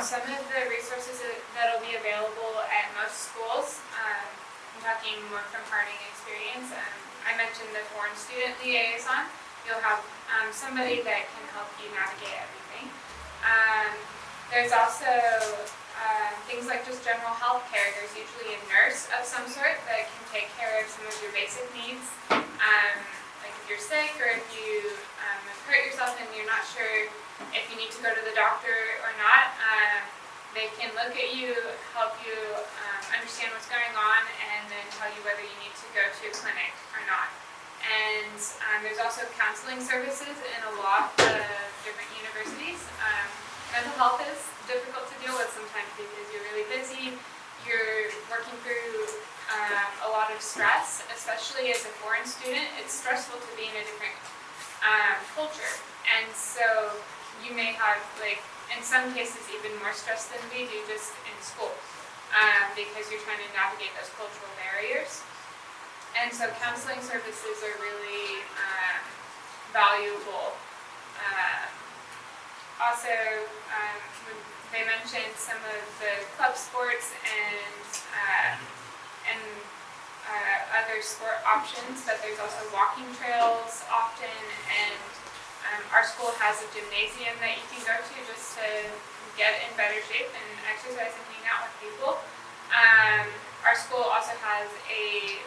Some of the resources that will be available at most schools, I'm talking more from Harding experience. I mentioned the foreign student liaison. You'll have somebody that can help you navigate everything. There's also things like just general health care. There's usually a nurse of some sort that can take care of some of your basic needs. Like if you're sick or if you have hurt yourself and you're not sure if you need to go to the doctor or not, they can look at you, help you understand what's going on, and then tell you whether you need to go to a clinic or not. And there's also counseling services in a lot of different universities. Mental health is difficult to deal with sometimes because you're really busy, you're working through a lot of stress, especially as a foreign student. It's stressful to be in a different culture. And so you may have, like, in some cases, even more stress than we do just in school because you're trying to navigate those cultural barriers. And so counseling services are really valuable. Also, they mentioned some of the club sports and other sport options, but there's also walking trails often, and our school has a gymnasium that you can go to just to get in better shape and exercise and hang out with people. Our school also has a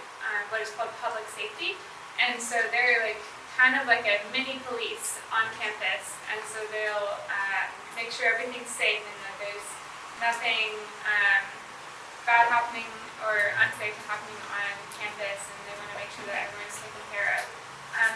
what is called public safety, and so they're like kind of like a mini police on campus, and so they'll make sure everything's safe and that there's nothing bad happening or unsafe happening on campus, and they want to make sure that everyone's taken care of.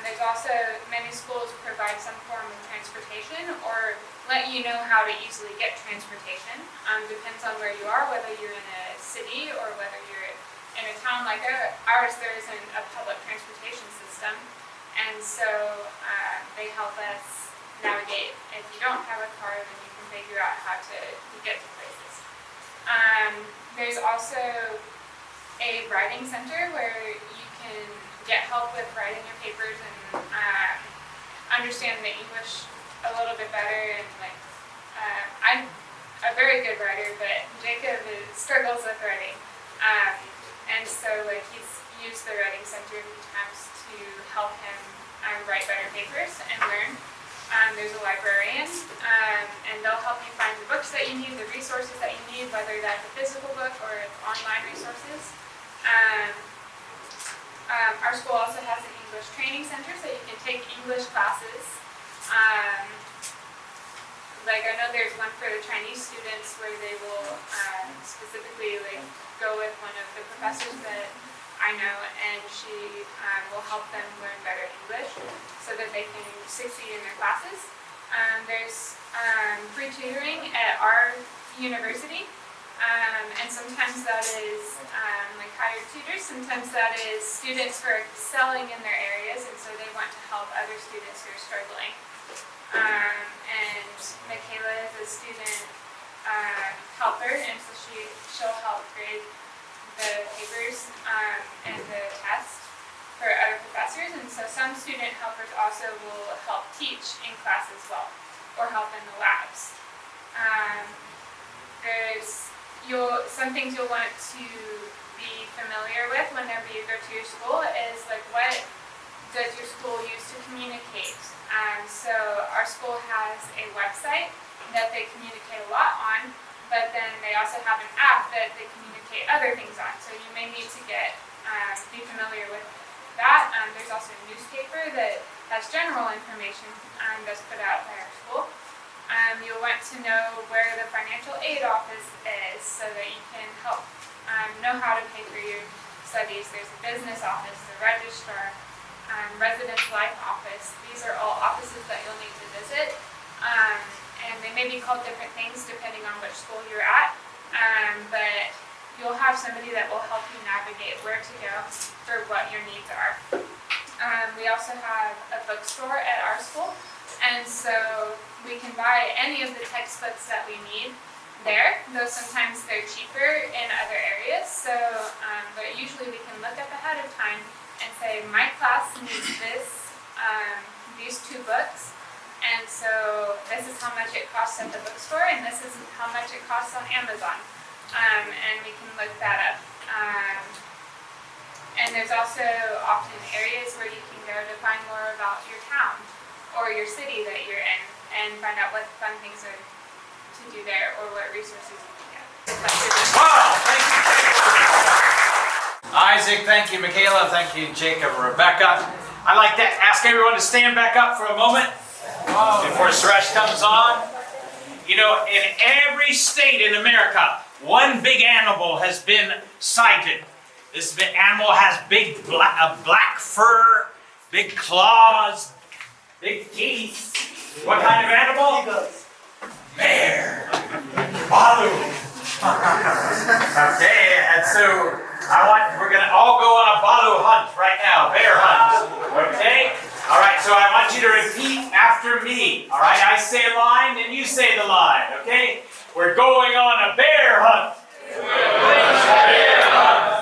There's also, many schools provide some form of transportation or let you know how to easily get transportation. Depends on where you are, whether you're in a city or whether you're in a town like ours. There isn't a public transportation system, and so they help us navigate. If you don't have a car, then you can figure out how to get to places. There's also a writing center where you can get help with writing your papers and understand the English a little bit better. And like, I'm a very good writer, but Jacob struggles with writing, and so like he's used the writing center a few times to help him write better papers and learn. There's a librarian, and they'll help you find the books that you need, the resources that you need, whether that's a physical book or online resources. Our school also has an English training center, so you can take English classes. Like I know there's one for the Chinese students where they will specifically like go with one of the professors that I know, and she will help them learn better English so that they can succeed in their classes. There's free tutoring at our university. And sometimes that is like hired tutors, sometimes that is students who are excelling in their areas, and so they want to help other students who are struggling. And Michaela is a student helper, and so she'll help grade the papers and the test for other professors, and so some student helpers also will help teach in class as well, or help in the labs. There's some things you'll want to be familiar with whenever you go to your school is like, what does your school use to communicate? So our school has a website that they communicate a lot on, but then they also have an app that they communicate other things on. So you may need to be familiar with that. There's also a newspaper that has general information that's put out by our school. You'll want to know where the financial aid office is so that you can help know how to pay for your studies. There's a business office, the registrar, residence life office. These are all offices that you'll need to visit. and they may be called different things depending on which school you're at, but you'll have somebody that will help you navigate where to go for what your needs are. We also have a bookstore at our school, and so we can buy any of the textbooks that we need there, though sometimes they're cheaper in other areas. So, but usually we can look up ahead of time and say, my class needs these 2 books, and so this is how much it costs at the bookstore, and this is how much it costs on Amazon. And we can look that up. And there's also often areas where you can go to find more about your town or your city that you're in and find out what fun things are to do there or what resources you can get. Wow, thank you. Isaac, thank you. Michaela, thank you. Jacob, Rebecca. I'd like to ask everyone to stand back up for a moment before Suresh comes on. You know, in every state in America, one big animal has been sighted. This big animal has big black fur, big claws, big teeth. What kind of animal? Bear. Balu. Okay, and so we're gonna all go on a balu hunt right now, bear hunt. Okay? All right, so I want you to repeat after me. All right, I say a line and you say the line, okay? We're going on a bear hunt.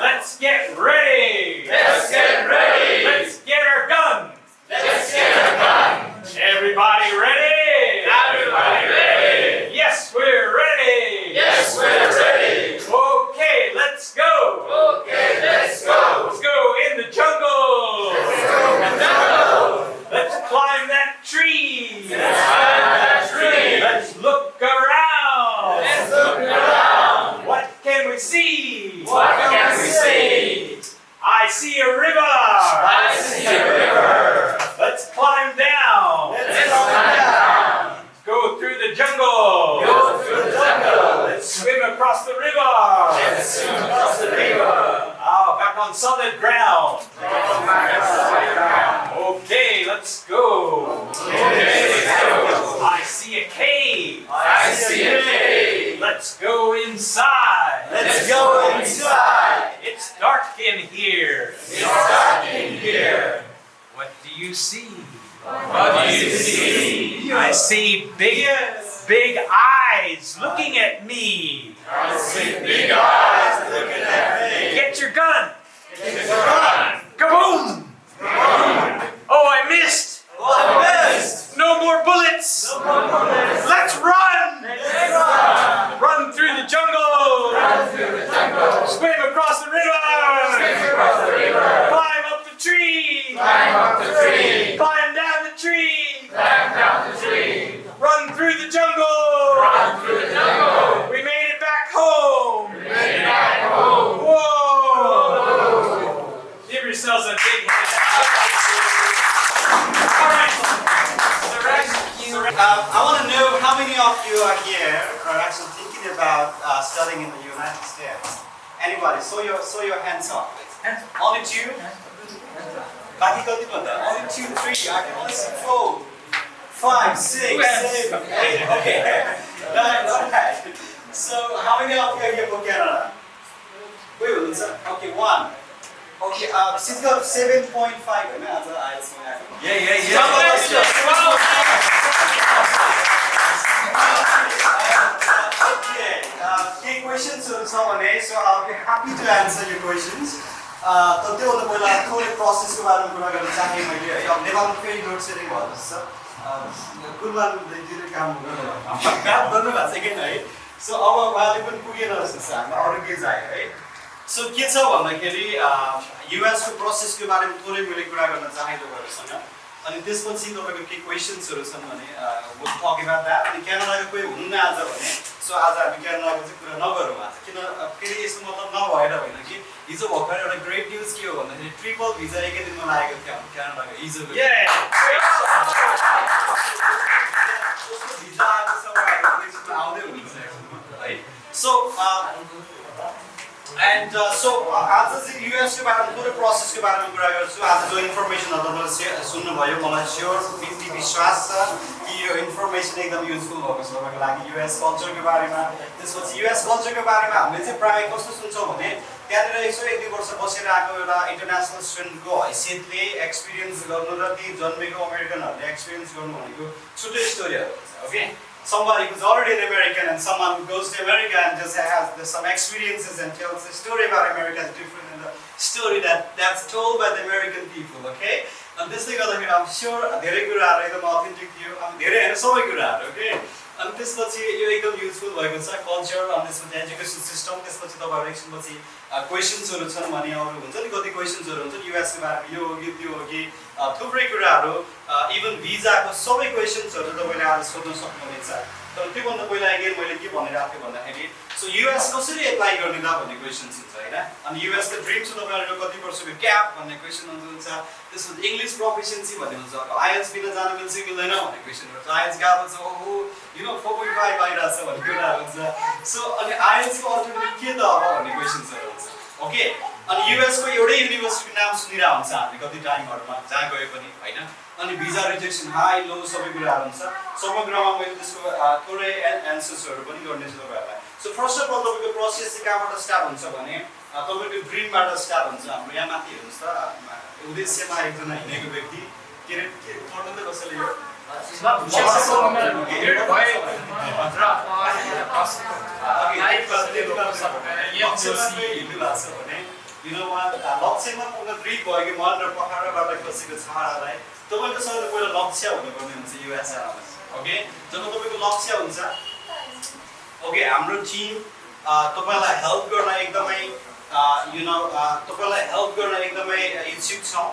Let's get ready. Let's get ready. Let's get our guns. Let's get our guns. Everybody ready? Everybody ready? Yes, we're ready. Yes, we're ready. Okay, let's go. Okay, let's go. Let's go in the jungle. Let's go in the jungle. Let's climb that tree. Let's climb that tree. Let's look around. Let's look around. What can we see? What can we see? I see a river. I see a river. Let's climb down. Let's climb down. Go through the jungle. Go through the jungle. Let's swim across the river. Let's swim across the river. Back on solid ground. Okay, let's go. Okay, let's go. I see a cave. I see a cave. Let's go inside. Let's go inside. It's dark in here. It's dark in here. What do you see? What do you see? I see big eyes looking at me. I see big eyes looking at me. Get your gun. Get your gun. Kaboom! Oh, I missed. What missed? No more bullets. No more bullets. Let's run. Let's run. Run through the jungle. Run through the jungle. Swim across the river. Swim across the river. Climb up the tree. Climb up the tree. Climb down the tree. Climb down the tree. Run through the jungle. Run through the jungle. We made it back home. We made it back home. Whoa. Give yourselves a big hand. All right. I want to know how many of you are here are actually thinking about studying in the United States. Anybody? Show your hands up. Only 2? Baki kati bhanda? Only 2, 3. I can only see 4, 5, 6, 7, 8. Okay. That's alright. So how many of you are here for Canada? Wait, okay, 1. Okay, she's got 7.5. Yeah. Okay, केही क्वेशन्सहरु छ भने so I'll be happy to answer your questions. त त्यो भन्दा पहिला थोरै प्रोसेसको बारेमा कुरा गर्न चाहे मैले है। अब नेपालमा फेरि लोड सेडिङ भएको छ। कुलमान दिदीले काम गर्नु भएको छ कि है। सो अब उहाँले पनि पुगेन जस्तो छ। हाम्रो अरु के चाहियो है। सो के छ भन्दाखेरि US को प्रोसेसको बारेमा थोरै मैले कुरा गर्न चाहे तपाईहरुसँग। अनि त्यसपछि तपाईको के क्वेशन्सहरु छन् भने we'll talk about that. अनि क्यानाडाको कोही हुन्न आज भने सो आज हामी क्यानाडाको चाहिँ कुरा नगरौँ आज। किन फेरि यसको मतलब नभएर होइन कि हिजो भर्खर एउटा ग्रेट न्यूज के हो भन्दाखेरि ट्रिपल भिजा एकै दिनमा लागेको थियो हाम्रो क्यानाडाको हिजोको। उसको भिजा आएको छ उहाँहरुको आउँदै हुनुहुन्छ है। सो आज चाहिँ युएसको बारेमा पुरै प्रोसेसको बारेमा कुरा गर्छु आज जो इन्फर्मेसनहरू तपाईँले सुन्नुभयो मलाई स्योर बिन्ती विश्वास छ कि यो इन्फर्मेसन एकदम युजफुल भएको छ तपाईँको लागि युएस कल्चरको बारेमा त्यसपछि युएस कल्चरको बारेमा हामीले चाहिँ प्रायः कस्तो सुन्छौँ भने त्यहाँनिर यसो 1-2 वर्ष बसेर आएको एउटा इन्टरनेसनल स्टुडेन्टको हैसियतले एक्सपिरियन्स गर्नु र ती जन्मेको अमेरिकनहरूले एक्सपिरियन्स गर्नु भनेको छुट्टै स्टोरीहरू हुन्छ okay somebody who's already an American and someone who goes to America and just has some experiences and tells a story about America is different than the story that's told by the American people, okay? And this thing I'm sure धेरै कुराहरु एकदम authentic थियो अनि धेरै हैन सबै कुराहरु okay अनि त्यसपछि यो एकदम युजफुल भएको छ कल्चर अनि त्यसपछि एजुकेसन सिस्टम त्यसपछि तपाईहरु एकछिनपछि क्वेशन्सहरु छन् भने अरु हुन्छ नि कति क्वेशन्सहरु हुन्छ युएस को बारेमा यो हो कि त्यो हो कि थुप्रै कुराहरु इभन भिजाको सबै क्वेशन्सहरु तपाईले आज सोध्न सक्नुहुनेछ तर त्यो भन्दा पहिला अगेन मैले के भनिरहेको थिएँ भन्दाखेरि सो युएस कसरी एप्लाई गर्ने त भन्ने क्वेशन हुन्छ हैन अनि युएस को ड्रीम छ तपाईहरुको कति वर्षको ग्याप भन्ने क्वेशन हुन्छ त्यसपछि इंग्लिश प्रोफिसिएन्सी भन्ने हुन्छ आईएलटीएस बिना जान मिल्छ कि मिल्दैन भन्ने क्वेशन हुन्छ आईएलटीएस गाह्रो छ ओहो यु नो 4.5 आइरा छ भन्ने कुरा हुन्छ सो अनि आईएलटीएस को अल्टरनेटिभ के त अब भन्ने क्वेशन्सहरु हुन्छ ओके अनि युएस को एउटै युनिभर्सिटीको नाम सुनिरा हुन्छ हामी कति टाइमहरुमा जहाँ गए पनि हैन अनि भिजा रिजेक्सन हाई लो सबै कुराहरु हुन्छ समग्रमा मैले त्यसको थोरै एन्सर्सहरु पनि गर्ने छु तपाईहरुलाई सो फर्स्ट अफ अल तपाईको प्रोसेस चाहिँ कहाँबाट स्टार्ट हुन्छ भने तपाईको ड्रिमबाट स्टार्ट हुन्छ हाम्रो यहाँ माथि हेर्नुस् त उद्देश्यमा एकजना हिँडेको व्यक्ति के पढ्नु त कसैले यो लक्ष्यमा पुग्न ड्रिम भयो कि मन र पखाडाबाट खसेको छाडालाई तपाईको सबैभन्दा पहिला लक्ष्य हुनुपर्ने हुन्छ युएस आउन ओके जब तपाईको लक्ष्य हुन्छ ओके हाम्रो टिम तपाईलाई हेल्प गर्न एकदमै यु नो तपाईलाई हेल्प गर्न एकदमै इच्छुक छौं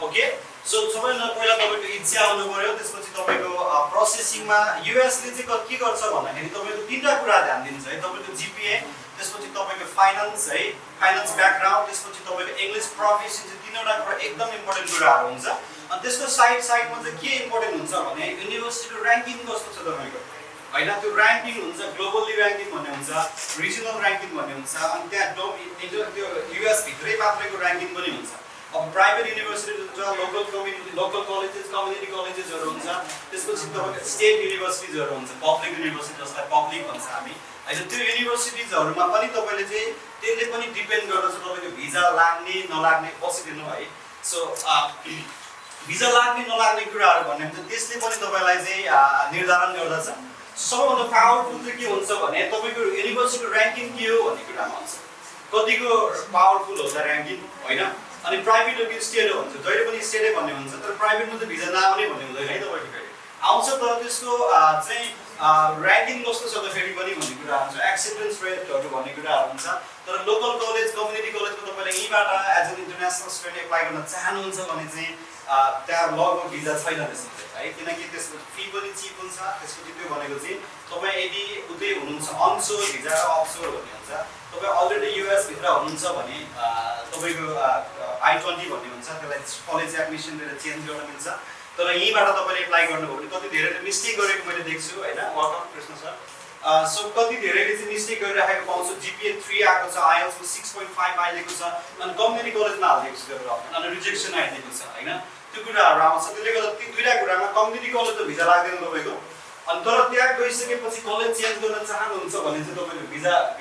ओके सो सबैभन्दा पहिला तपाईको इच्छा हुनु पर्यो त्यसपछि तपाईको प्रोसेसिङमा युएस ले चाहिँ के गर्छ भन्दाखेरि तपाईको तीनटा कुरा ध्यान दिन्छ है तपाईको जीपीए त्यसपछि तपाईको फाइनान्स है फाइनान्स ब्याकग्राउन्ड त्यसपछि तपाईको इंग्लिश प्रोफिसिएन्सी तीनवटा कुरा एकदम इम्पोर्टेन्ट कुराहरु हुन्छ अनि त्यसको साइडमा चाहिँ के इम्पोर्टेन्ट हुन्छ भने युनिभर्सिटीको र्याङ्किङ कस्तो छ तपाईको हैन त्यो र्याङ्किङ हुन्छ ग्लोबली र्याङ्किङ भन्ने हुन्छ रिजनल र्याङ्किङ भन्ने हुन्छ अनि त्यहाँ त्यो युएस भित्रै मात्रैको र्याङ्किङ पनि हुन्छ अब प्राइभेट युनिभर्सिटी हुन्छ local community local colleges community कलेजेसहरु हुन्छ त्यसपछि तपाईको स्टेट युनिभर्सिटीजहरु हुन्छ पब्लिक युनिभर्सिटी जसलाई पब्लिक भन्छ हामी हैन त्यो युनिभर्सिटीजहरुमा पनि तपाईले चाहिँ त्यसले पनि डिपेन्ड गर्दछ तपाईको भिजा लाग्ने नलाग्ने बसिदिनु है सो भिजा लाग्ने नलाग्ने कुराहरु भन्ने हुन्छ त्यसले पनि तपाईलाई चाहिँ निर्धारण गर्दछ सबैभन्दा पावरफुल चाहिँ के हुन्छ भने तपाईको युनिभर्सिटीको र्याङ्किङ के हो भन्ने कुरामा हुन्छ कतिको पावरफुल हो त र्याङ्किङ हैन अनि प्राइभेट हो कि स्टेट हो हुन्छ जहिले पनि स्टेटै भन्ने हुन्छ तर प्राइभेटमा चाहिँ भिजा नआउने भन्ने हुँदैन है तपाईको फेरि आउँछ तर त्यसको चाहिँ र्याङ्किङ कस्तो छ त फेरि पनि भन्ने कुरा हुन्छ एक्सेप्टेन्स रेटहरु भन्ने कुराहरु हुन्छ तर लोकल कलेज कम्युनिटी कलेजको तपाईले यहीबाट as an international student apply गर्न चाहनुहुन्छ भने चाहिँ त्यहाँ लगभग भिजा छैन त्यसमा है किनकि त्यसको फी पनि चिप हुन्छ त्यसपछि त्यो भनेको चाहिँ तपाई यदि उतै हुनुहुन्छ अनसोर भिजा र अफसोर भन्ने हुन्छ तपाई अलरेडी युएस भित्र हुनुहुन्छ भने तपाईको I-20 भन्ने हुन्छ त्यसलाई कलेज एडमिसन लिएर चेन्ज गर्न मिल्छ तर यहीबाट तपाईले एप्लाई गर्नुभयो भने कति धेरैले मिस्टेक गरेको मैले देख्छु हैन वेलकम कृष्ण सर सो कति धेरैले चाहिँ मिस्टेक गरिरहेको पाउँछु जीपीए 3 आएको छ आईएलटीएस 6.5 आइदिएको छ अनि कम्युनिटी कलेजमा हालिदिएको छ गरेर अनि रिजेक्सन आइदिएको छ हैन त्यो कुराहरु आउँछ त्यसले गर्दा ती दुईटा कुरामा कम्युनिटी कलेज त भिजा लाग्दैन तपाईको अनि तर त्यहाँ गइसकेपछि कलेज चेन्ज गर्न चाहनुहुन्छ भने चाहिँ तपाईले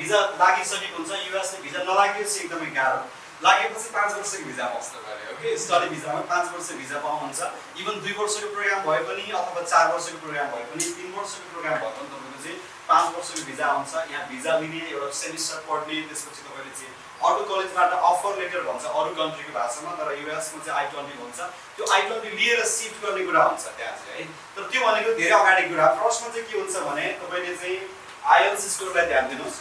भिजा लागिसकेको हुन्छ युएस ले भिजा नलागिएपछि एकदमै गाह्रो लागेपछि 5 वर्षको भिजा पाउँछ तपाईले ओके स्टडी भिजामा 5 वर्ष भिजा पाउनुहुन्छ इभन 2 वर्षको प्रोग्राम भए पनि अथवा 4 वर्षको प्रोग्राम भए पनि 3 वर्षको प्रोग्राम भए पनि तपाईको चाहिँ 5 वर्षको भिजा आउँछ यहाँ भिजा लिने एउटा सेमिस्टर पढ्ने त्यसपछि तपाईले चाहिँ अरु कलेजबाट अफर लेटर भन्छ अरु कन्ट्रीको भाषामा तर युएस को चाहिँ I-20 भन्छ त्यो I-20 लिएर शिफ्ट गर्ने कुरा हुन्छ त्यहाँ चाहिँ है तर त्यो भनेको धेरै अगाडि कुरा प्रश्न चाहिँ के हुन्छ भने तपाईले चाहिँ आईएलटीएस स्कोरलाई ध्यान दिनुस्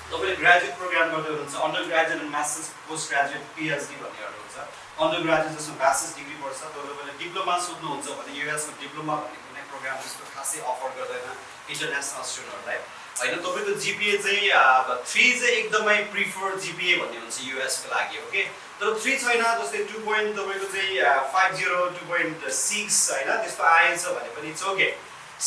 तपाईले ग्रेजुएट प्रोग्राम गर्दै हुनुहुन्छ undergraduate and masters postgraduate PhD भन्नेहरु हुन्छ अन्डर ग्रेजुएट जसमा मास्टर्स डिग्री पर्छ तपाईले डिप्लोमा सोध्नुहुन्छ भने युएस मा डिप्लोमा भन्ने कुनै प्रोग्राम जस्तो खासै अफर गर्दैन इन्टरनेशनल स्टुडेन्टहरुलाई हैन तपाईको जीपीए चाहिँ 3 चाहिँ एकदमै प्रिफर्ड जीपीए भन्ने हुन्छ युएस को लागि ओके तर 3 छैन जस्तै 2 पोइन्ट तपाईको चाहिँ 50 2.6 हैन त्यस्तो आएछ भने पनि इट्स ओके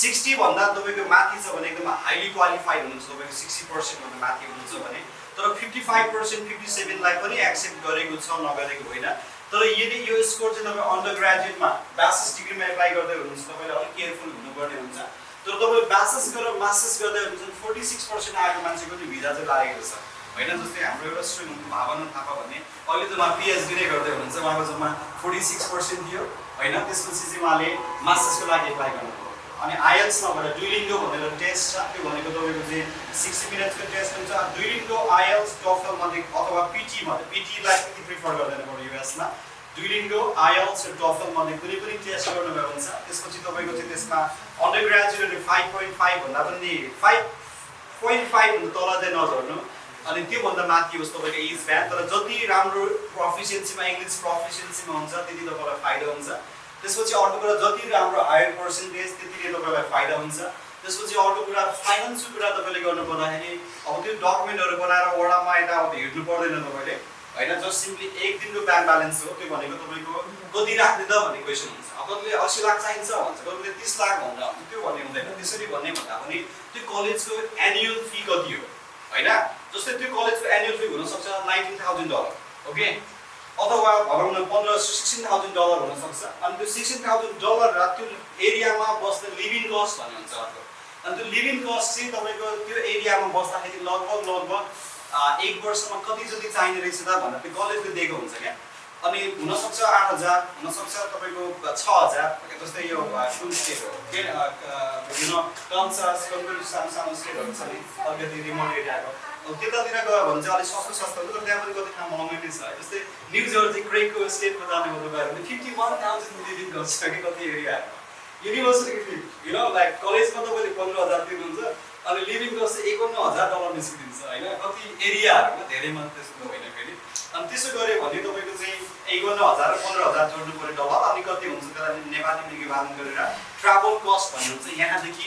60 भन्दा तपाईको माथि छ भने एकदम हाइली क्वालिफाइड हुनुहुन्छ तपाईको 60% भन्दा माथि हुनुहुन्छ भने तर 55% 57 लाई पनि एक्सेप्ट गरेको छ नगरेको होइन तर यदि यो स्कोर चाहिँ तपाईं अन्डर ग्रेजुएटमा ब्याचलर्स डिग्रीमा एप्लाई गर्दै हुनुहुन्छ तपाईले अलिक केयरफुल हुनुपर्ने हुन्छ तर तपाईले ब्याचलर्स गरेर मास्टर्स गर्दै हुनुहुन्छ 46% आएको मान्छेको चाहिँ भिजा चाहिँ लागेको छ हैन जस्तै हाम्रो एउटा स्टुडेन्ट भावना थापा भन्ने अहिले त उहाँ पीएचडी नै गर्दै हुनुहुन्छ उहाँको जम्मा 46% थियो हैन त्यसपछि चाहिँ उहाँले मास्टर्सको लागि एप्लाई गर्नुभयो अनि आइएल्स नभएर दुईलिङ्गो भनेर टेस्ट छ त्यो भनेको तपाईको चाहिँ 60 मिनेट्सको टेस्ट हुन्छ दुईलिङ्गो आइएल्स टोफल मध्ये अथवा पीटी मध्ये पीटी लाई त्यति प्रिफर गर्दैन बरु युएसमा दुईलिङ्गो आइएल्स र टोफल मध्ये कुनै पनि टेस्ट गर्नुभयो हुन्छ त्यसपछि तपाईको चाहिँ त्यसमा अन्डर ग्रेजुएटले 5.5 भन्दा पनि 5.5 भन्दा तल चाहिँ नझर्नु अनि त्यो भन्दा माथि होस् तपाईको एज ब्यान्ड तर जति राम्रो प्रोफिसिएन्सीमा इङ्ग्लिश प्रोफिसिएन्सीमा हुन्छ त्यति तपाईलाई फाइदा हुन्छ त्यसपछि अर्को कुरा जति राम्रो हायर पर्सेन्टेज त्यतिले तपाईलाई फाइदा हुन्छ त्यसपछि अर्को कुरा फाइनान्सको कुरा तपाईले गर्नु पर्दाखेरि अब त्यो डकुमेन्टहरु बनाएर वडामा यताउति हिड्नु पर्दैन तपाईले हैन जस्ट सिम्पली एक दिनको ब्याङ्क ब्यालेन्स हो त्यो भनेको तपाईको कति राख्ने त भन्ने क्वेशन हुन्छ अब कतिले 80 लाख चाहिन्छ भन्छ कतिले 30 लाख भन्छ त्यो भन्ने हुँदैन त्यसरी भन्ने भन्दा पनि त्यो कलेजको एनुअल फी कति हो हैन जस्तै त्यो कलेजको एनुअल फी हुन सक्छ $19,000 ओके अथवा भनौँ न $16,000 हुन सक्छ अनि त्यो $16,000 र त्यो एरियामा बस्ने लिभिङ कस्ट भन्ने हुन्छ अर्को अनि त्यो लिभिङ कस्ट चाहिँ तपाईको त्यो एरियामा बस्दाखेरि लगभग एक वर्षमा कति जति चाहिने रहेछ त भनेर त्यो कलेजले दिएको हुन्छ क्या अनि हुन सक्छ 8,000 हुन सक्छ तपाईको 6,000 जस्तै यो कुन स्टेट हो के कन्सास कम्प्युटर सानो स्टेटहरु छ नि अलिकति रिमोट एरियाको त्यतातिर गयो भने चाहिँ अलिक सस्तो हुन्छ तर त्यहाँ पनि कति ठाउँ महँगो नै छ जस्तै न्यू जर्सी क्रेकको स्टेटमा जाने हो गयो भने 51,000 लिभिङ कस्ट छ कि कति एरियाहरुमा युनिभर्सिटी फी लाइक कलेजमा तपाईले 15,000 तिर्नुहुन्छ अनि लिभिङ कस्ट चाहिँ $51,000 निस्किदिन्छ हैन कति एरियाहरुमा धेरै मात्र त्यस्तो होइन फेरि अनि त्यसो गरे भने तपाईको चाहिँ 51,000 र 15,000 जोड्नु पर्यो डलर अनि कति हुन्छ त्यसलाई नेपालीमा विभाजन गरेर ट्राभल कस्ट भन्नु हुन्छ यहाँदेखि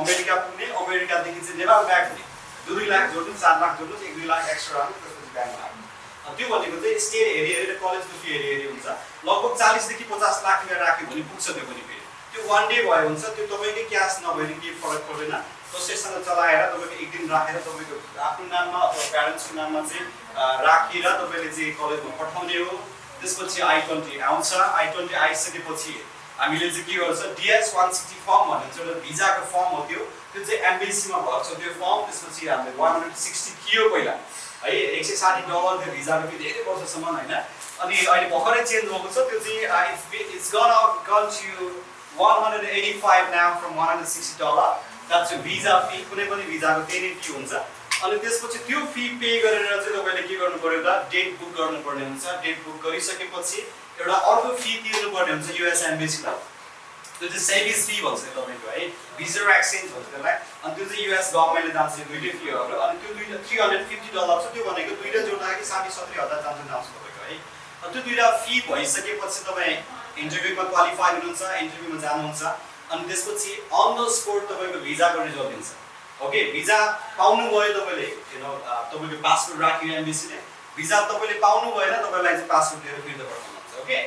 अमेरिका पुग्ने अमेरिकादेखि चाहिँ नेपाल ब्याक हुने 2 लाख जोड्नु 4 लाख जोड्नु 1-2 लाख एक्स्ट्रा राख्नु त्यसपछि ब्याङ्कमा हाल्नु त्यो भनेको चाहिँ स्टेट हेरी र कलेजको फी हेरी हुन्छ लगभग 40 देखि 50 लाख रुपैयाँ राख्यो भने पुग्छ त्यो पनि फेरि त्यो वान डे भयो हुन्छ त्यो तपाईकै क्याश नभए के फरक पर्दैन कसैसँग चलाएर तपाईको एक दिन राखेर तपाईको आफ्नो नाममा अथवा प्यारेन्ट्सको नाममा चाहिँ राखेर तपाईले चाहिँ कलेजमा पठाउने हो त्यसपछि I-20 आउँछ I-20 आइसकेपछि हामीले चाहिँ के गर्छ DS-160 फर्म भन्ने चाहिँ एउटा भिजाको फर्म हो त्यो चाहिँ एम्बेसीमा भर्छ त्यो फर्म त्यसपछि हामीले 160 थियो पहिला है $160 त्यो भिजाको फी धेरै वर्षसम्म हैन अनि अहिले भर्खरै चेन्ज भएको छ त्यो चाहिँ it's gone to 185 now from $160 that's a visa fee कुनै पनि भिजाको त्यही नै फी हुन्छ अनि त्यसपछि त्यो फी पे गरेर चाहिँ तपाईले के गर्नु पर्यो त डेट बुक गर्नु पर्ने हुन्छ डेट बुक गरिसकेपछि एउटा अर्को फी तिर्नु पर्ने हुन्छ युएस एम्बेसीलाई त्यो चाहिँ सर्भिस फी भन्छ तपाईको है भिजा एक्सचेन्ज भन्छ त्यसलाई अनि त्यो चाहिँ युएस गभर्नमेन्टले जान्छ दुईटै फीहरु अनि त्यो $350 छ त्यो भनेको दुईटा जोड्दाखेरि 60-70,000 जान्छ तपाईको है अनि त्यो दुईटा फी भइसकेपछि तपाई इन्टरभ्युमा क्वालिफाई हुनुहुन्छ इन्टरभ्युमा जानुहुन्छ अनि त्यसपछि अन द स्पोट तपाईको भिजाको रिजल्ट दिन्छ ओके भिजा पाउनु भयो तपाईले तपाईको पासपोर्ट राख्यो एम्बेसीले भिजा तपाईले पाउनु भएन तपाईलाई चाहिँ पासपोर्ट लिएर फिर्ता पठाउनुहुन्छ ओके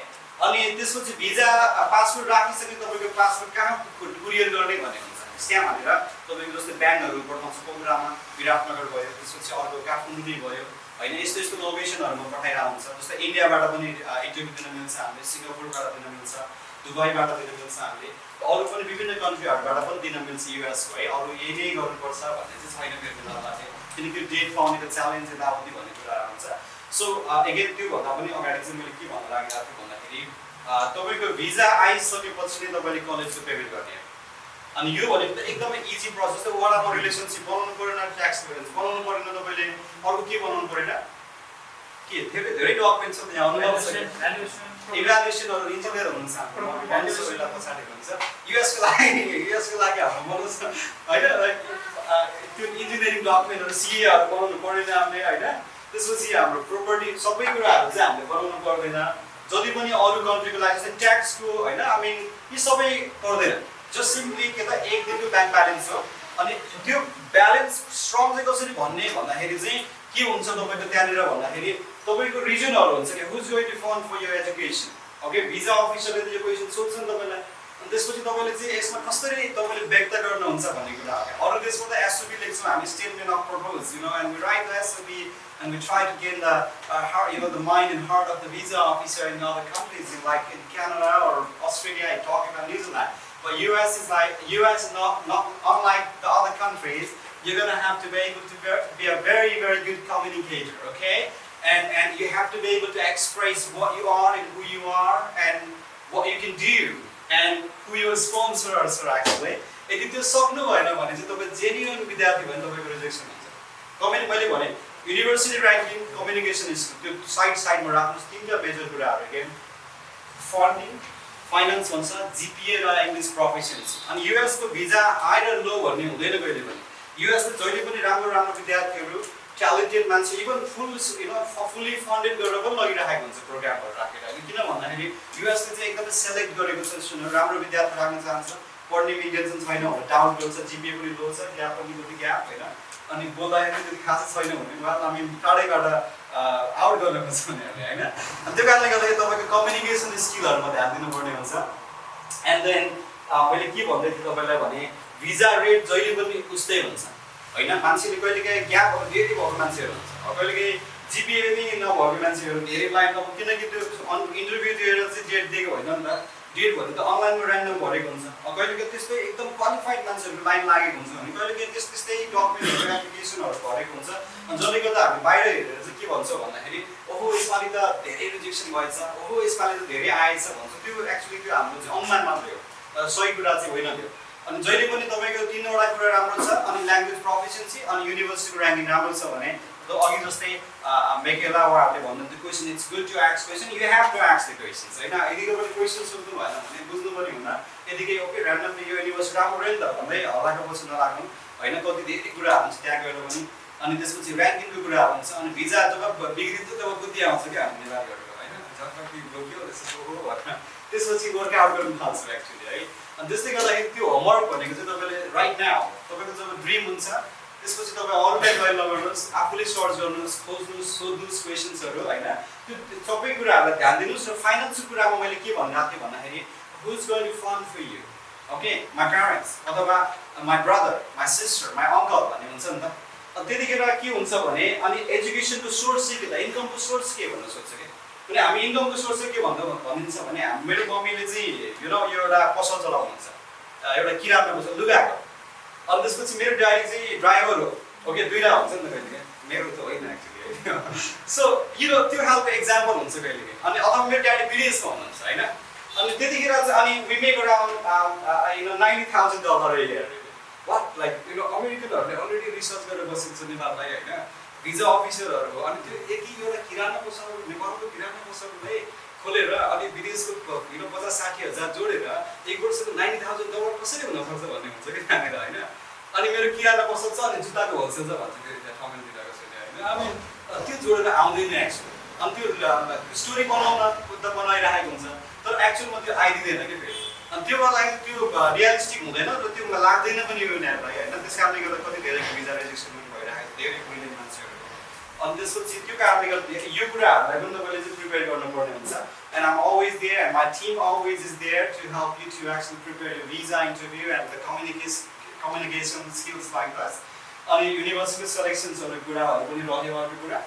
अनि त्यसपछि भिजा पासपोर्ट राखिसके तपाईको पासपोर्ट कहाँ कुरियर गर्ने भन्ने हुन्छ स्ट्याम्प हालेर तपाईको जस्तै ब्याङ्कहरु पठाउँछ पोखरामा विराटनगर भयो त्यसपछि अर्को काठमाडौँ नै भयो हैन यस्तो यस्तो लोकेसनहरुमा पठाइरा हुन्छ जस्तै इन्डियाबाट पनि इन्टरभ्यु दिन मिल्छ हामीले सिङ्गापुरबाट दिन मिल्छ दुबईबाट दिन मिल्छ हामीले अरु पनि विभिन्न कन्ट्रीहरुबाट पनि दिन मिल्छ युएस को है अरु यही नै गर्नुपर्छ भन्ने चाहिँ छैन मेरो बेलामा चाहिँ किनकि डेट पाउने त च्यालेन्ज यताउति भन्ने कुरा हुन्छ सो अगेन त्यो भन्दा पनि अगाडि चाहिँ मैले के भन्न लागेको थिएँ भन्दाखेरि तपाईको भिजा आइसकेपछि नै तपाईले कलेजको पेमेन्ट गर्ने अनि यो भनेको त एकदमै इजी प्रोसेस हो वडामा रिलेसनशिप बनाउनु परेन ट्याक्स क्लियरेन्स बनाउनु परेन तपाईले अर्को के बनाउनु परेन के धेरै धेरै डकुमेन्ट्स छ यहाँ अनुभव छ इभ्यालुएसनहरु इन्जिनियर हुनुहुन्छ हाम्रो भन्नुसोला पछाडी हुन्छ युएस को लागि हाम्रो बोल्नुस् हैन त्यो इन्जिनियरिङ डकुमेन्टहरु सीएहरु बनाउनु पर्दैन हामीले हैन त्यसपछि हाम्रो प्रोपर्टी सबै कुराहरु चाहिँ हामीले बनाउनु पर्दैन जति पनि अरु कन्ट्रीको लागि चाहिँ ट्याक्सको हैन आई मिन यी सबै पर्दैन जस्ट सिम्पली के त एक दिनको ब्याङ्क ब्यालेन्स हो अनि त्यो ब्यालेन्स स्ट्रङ चाहिँ कसरी भन्ने भन्दाखेरि चाहिँ के हुन्छ तपाईको त्यहाँनिर भन्दाखेरि तपाईको रिजनहरु हुन्छ के who's going to fund for your education okay visa अफिसरले यो क्वेशन सोध्छन् तपाईलाई अनि त्यसपछि तपाईले चाहिँ यसमा कसरी तपाईले व्यक्त गर्नुहुन्छ भन्ने कुरा हो अरु देशमा त एसओपी लेख्छौं हामी statement of purpose and we write the SOP and we try to gain the heart, the mind and heart of the visa officer in other countries like in Canada or Australia. I talk about New Zealand, but US is not unlike the other countries. You're gonna have to be able to be a very good communicator, okay? And you have to be able to express what you are and who you are and what you can do and who your sponsors are actually. यदि त्यो सक्नु भएन भने चाहिँ तपाई genuine विद्यार्थी भने तपाईको रिजेक्सन हुन्छ। कमेन्ट मैले भने युनिभर्सिटी र्याङ्किङ कम्युनिकेसन स्किल त्यो साइडमा राख्नुस् तीनटा मेजर कुराहरु के फन्डिङ फाइनान्स भन्छ जीपीए र इंग्लिश प्रोफिसिएन्सी अनि यूएस को भिजा हाई र लो भन्ने हुँदैन कहिले पनि यूएस ले जहिले पनि राम्रो विद्यार्थीहरु ट्यालेन्टेड मान्छे इभन फुल्ली फन्डेड गरेर पनि लगिराखेको हुन्छ प्रोग्रामहरु राखेर किन भन्दाखेरि यूएस ले चाहिँ एकदमै सेलेक्ट गरेको छ सुन्नु राम्रो विद्यार्थी राख्न चाहन्छ पढ्ने मिडियम छैन भने डाउन गर्छ जीपीए पनि लो छ ग्याप पनि कति ग्याप हैन अनि बोल्दाखेरि त्यति खास छैन भने उहाँ हामी टाढैबाट आउट गर्न खोज्छ उनीहरुले हैन अनि त्यो कारणले गर्दा तपाईको कम्युनिकेसन स्किलहरुमा ध्यान दिनुपर्ने हुन्छ एन्ड देन मैले के भन्दै थिए तपाईलाई भने भिजा रेट जहिले पनि उस्तै हुन्छ हैन मान्छेले कहिलेकाहीँ ग्यापहरु धेरै भएको मान्छेहरु हुन्छ कहिलेकाहीँ जीपीए पनि नभएको मान्छेहरु धेरै लाइन नभएको किनकि त्यो इन्टरभ्यु दिएर चाहिँ डेट दिएको होइन नि त डेट भन्दा त अनलाइनमा र्यान्डम भरेको हुन्छ कहिलेकाहीँ त्यस्तै एकदम क्वालिफाइड मान्छेहरुको लाइन लागेको हुन्छ भने कहिलेकाहीँ त्यस्तै डकुमेन्टहरु एप्लिकेसनहरु भरेको हुन्छ अनि जसले गर्दा हामी बाहिर हेरेर चाहिँ के भन्छौँ भन्दाखेरि ओहो यसपालि त धेरै रिजेक्सन भएछ ओहो यसपालि त धेरै आएछ भन्छ त्यो एक्चुअली त्यो हाम्रो चाहिँ अनुमान मात्रै हो सही कुरा चाहिँ होइन त्यो अनि जहिले पनि तपाईको तीनवटा कुरा राम्रो छ अनि ल्याङ्ग्वेज प्रोफिसिएन्सी अनि युनिभर्सिटीको र्याङ्किङ राम्रो छ भने अघि जस्तै मेकेला उहाँहरूले भन्नुहुन्थ्यो question it's good to ask question you have to ask the questions हैन यदि तपाईले क्वेसन सोध्नु भएन भने बुझ्नु पनि हुन्न यदिकै ओके र्यान्डमली यो युनिभर्सिटी राम्रो रह्यो नि त भन्दै हल्लाको पछि नलाग्नु हैन कति धेरै कुराहरु हुन्छ त्यहाँ गएर पनि अनि त्यसपछि र्याङ्किङको कुराहरु हुन्छ अनि भिजा जब बिग्रिन्छ तब बुद्धि आउँछ के हामी नेपालीहरुको हैन जब कि लोक्यो त्यसो हो भन्न त्यसपछि वर्कआउट गर्न थाल्छ एक्चुअली है अनि त्यसले गर्दाखेरि त्यो होमवर्क भनेको चाहिँ तपाईले राइट नाउ तपाईको जब ड्रिम हुन्छ त्यसपछि तपाई अरूलाई गएर नगर्नुस् आफूले सर्च गर्नुस् खोज्नुस् सोध्नुस् क्वेशन्सहरु हैन त्यो सबै कुराहरुलाई ध्यान दिनुस् र फाइनान्सको कुरामा मैले के भनिरहेको थिएँ भन्दाखेरि who is going to fund for you okay my parents अथवा my brother my sister my uncle भन्ने हुन्छ नि त अनि त्यतिखेर के हुन्छ भने अनि एजुकेसनको सोर्स चाहिँ के त इन्कमको सोर्स के भन्न सोध्छ के किन हामी इन्कमको सोर्स चाहिँ के भनिन्छ भने मेरो मम्मीले चाहिँ यो एउटा पसल चलाउनुहुन्छ एउटा किराना पसल लुगाको अनि त्यसपछि मेरो ड्याडी चाहिँ ड्राइभर हो ओके दुईटा हुन्छ नि त कहिलेकाहीँ मेरो त होइन एक्चुअली सो त्यो खालको एक्जाम्पल हुन्छ कहिलेकाहीँ अनि अथवा मेरो ड्याडी विदेशमा हुनुहुन्छ होइन अनि त्यतिखेर चाहिँ अनि we make around $90,000 a year what like अमेरिकनहरूले अलरेडी रिसर्च गरेर बसेको छ नेपाललाई होइन भिजा अफिसरहरू हो अनि त्यो यति एउटा किराना पसल नेपालको किराना पसलले खोलेर अनि विदेशको 50-60 हजार जोडेर एक वर्षको $90,000 कसरी हुन सक्छ भन्ने हुन्छ कि त्यहाँनिर होइन अनि मेरो किराना पसल छ अनि जुत्ताको होलसेल छ भन्छ फेरि त्यहाँ ठमेलतिरको छैन होइन अनि त्यो जोडेर आउँदैन एक्चुअली अनि त्यो स्टोरी बनाउन त बनाइरहेको हुन्छ तर एक्चुअलमा त्यो आइदिँदैन कि फेरि अनि त्यो मलाई त्यो रियलिस्टिक हुँदैन र त्यो लाग्दैन पनि यो उनीहरूलाई होइन त्यस कारणले गर्दा कति धेरै भिजा रेजिस्ट्रेसन पनि भइरहेको छ धेरै ब्रिलियन्ट मान्छेहरू अनि त्यसपछि त्यो कारणले गर्दा यो कुराहरूलाई पनि तपाईँले चाहिँ प्रिपेयर गर्नुपर्ने हुन्छ and I'm always there and my team always is there to help you to actually prepare your visa interview and the communication skills like this अनि युनिभर्सिटी सेलेक्सन्सहरु कुराहरु पनि रह्यो अर्को कुरा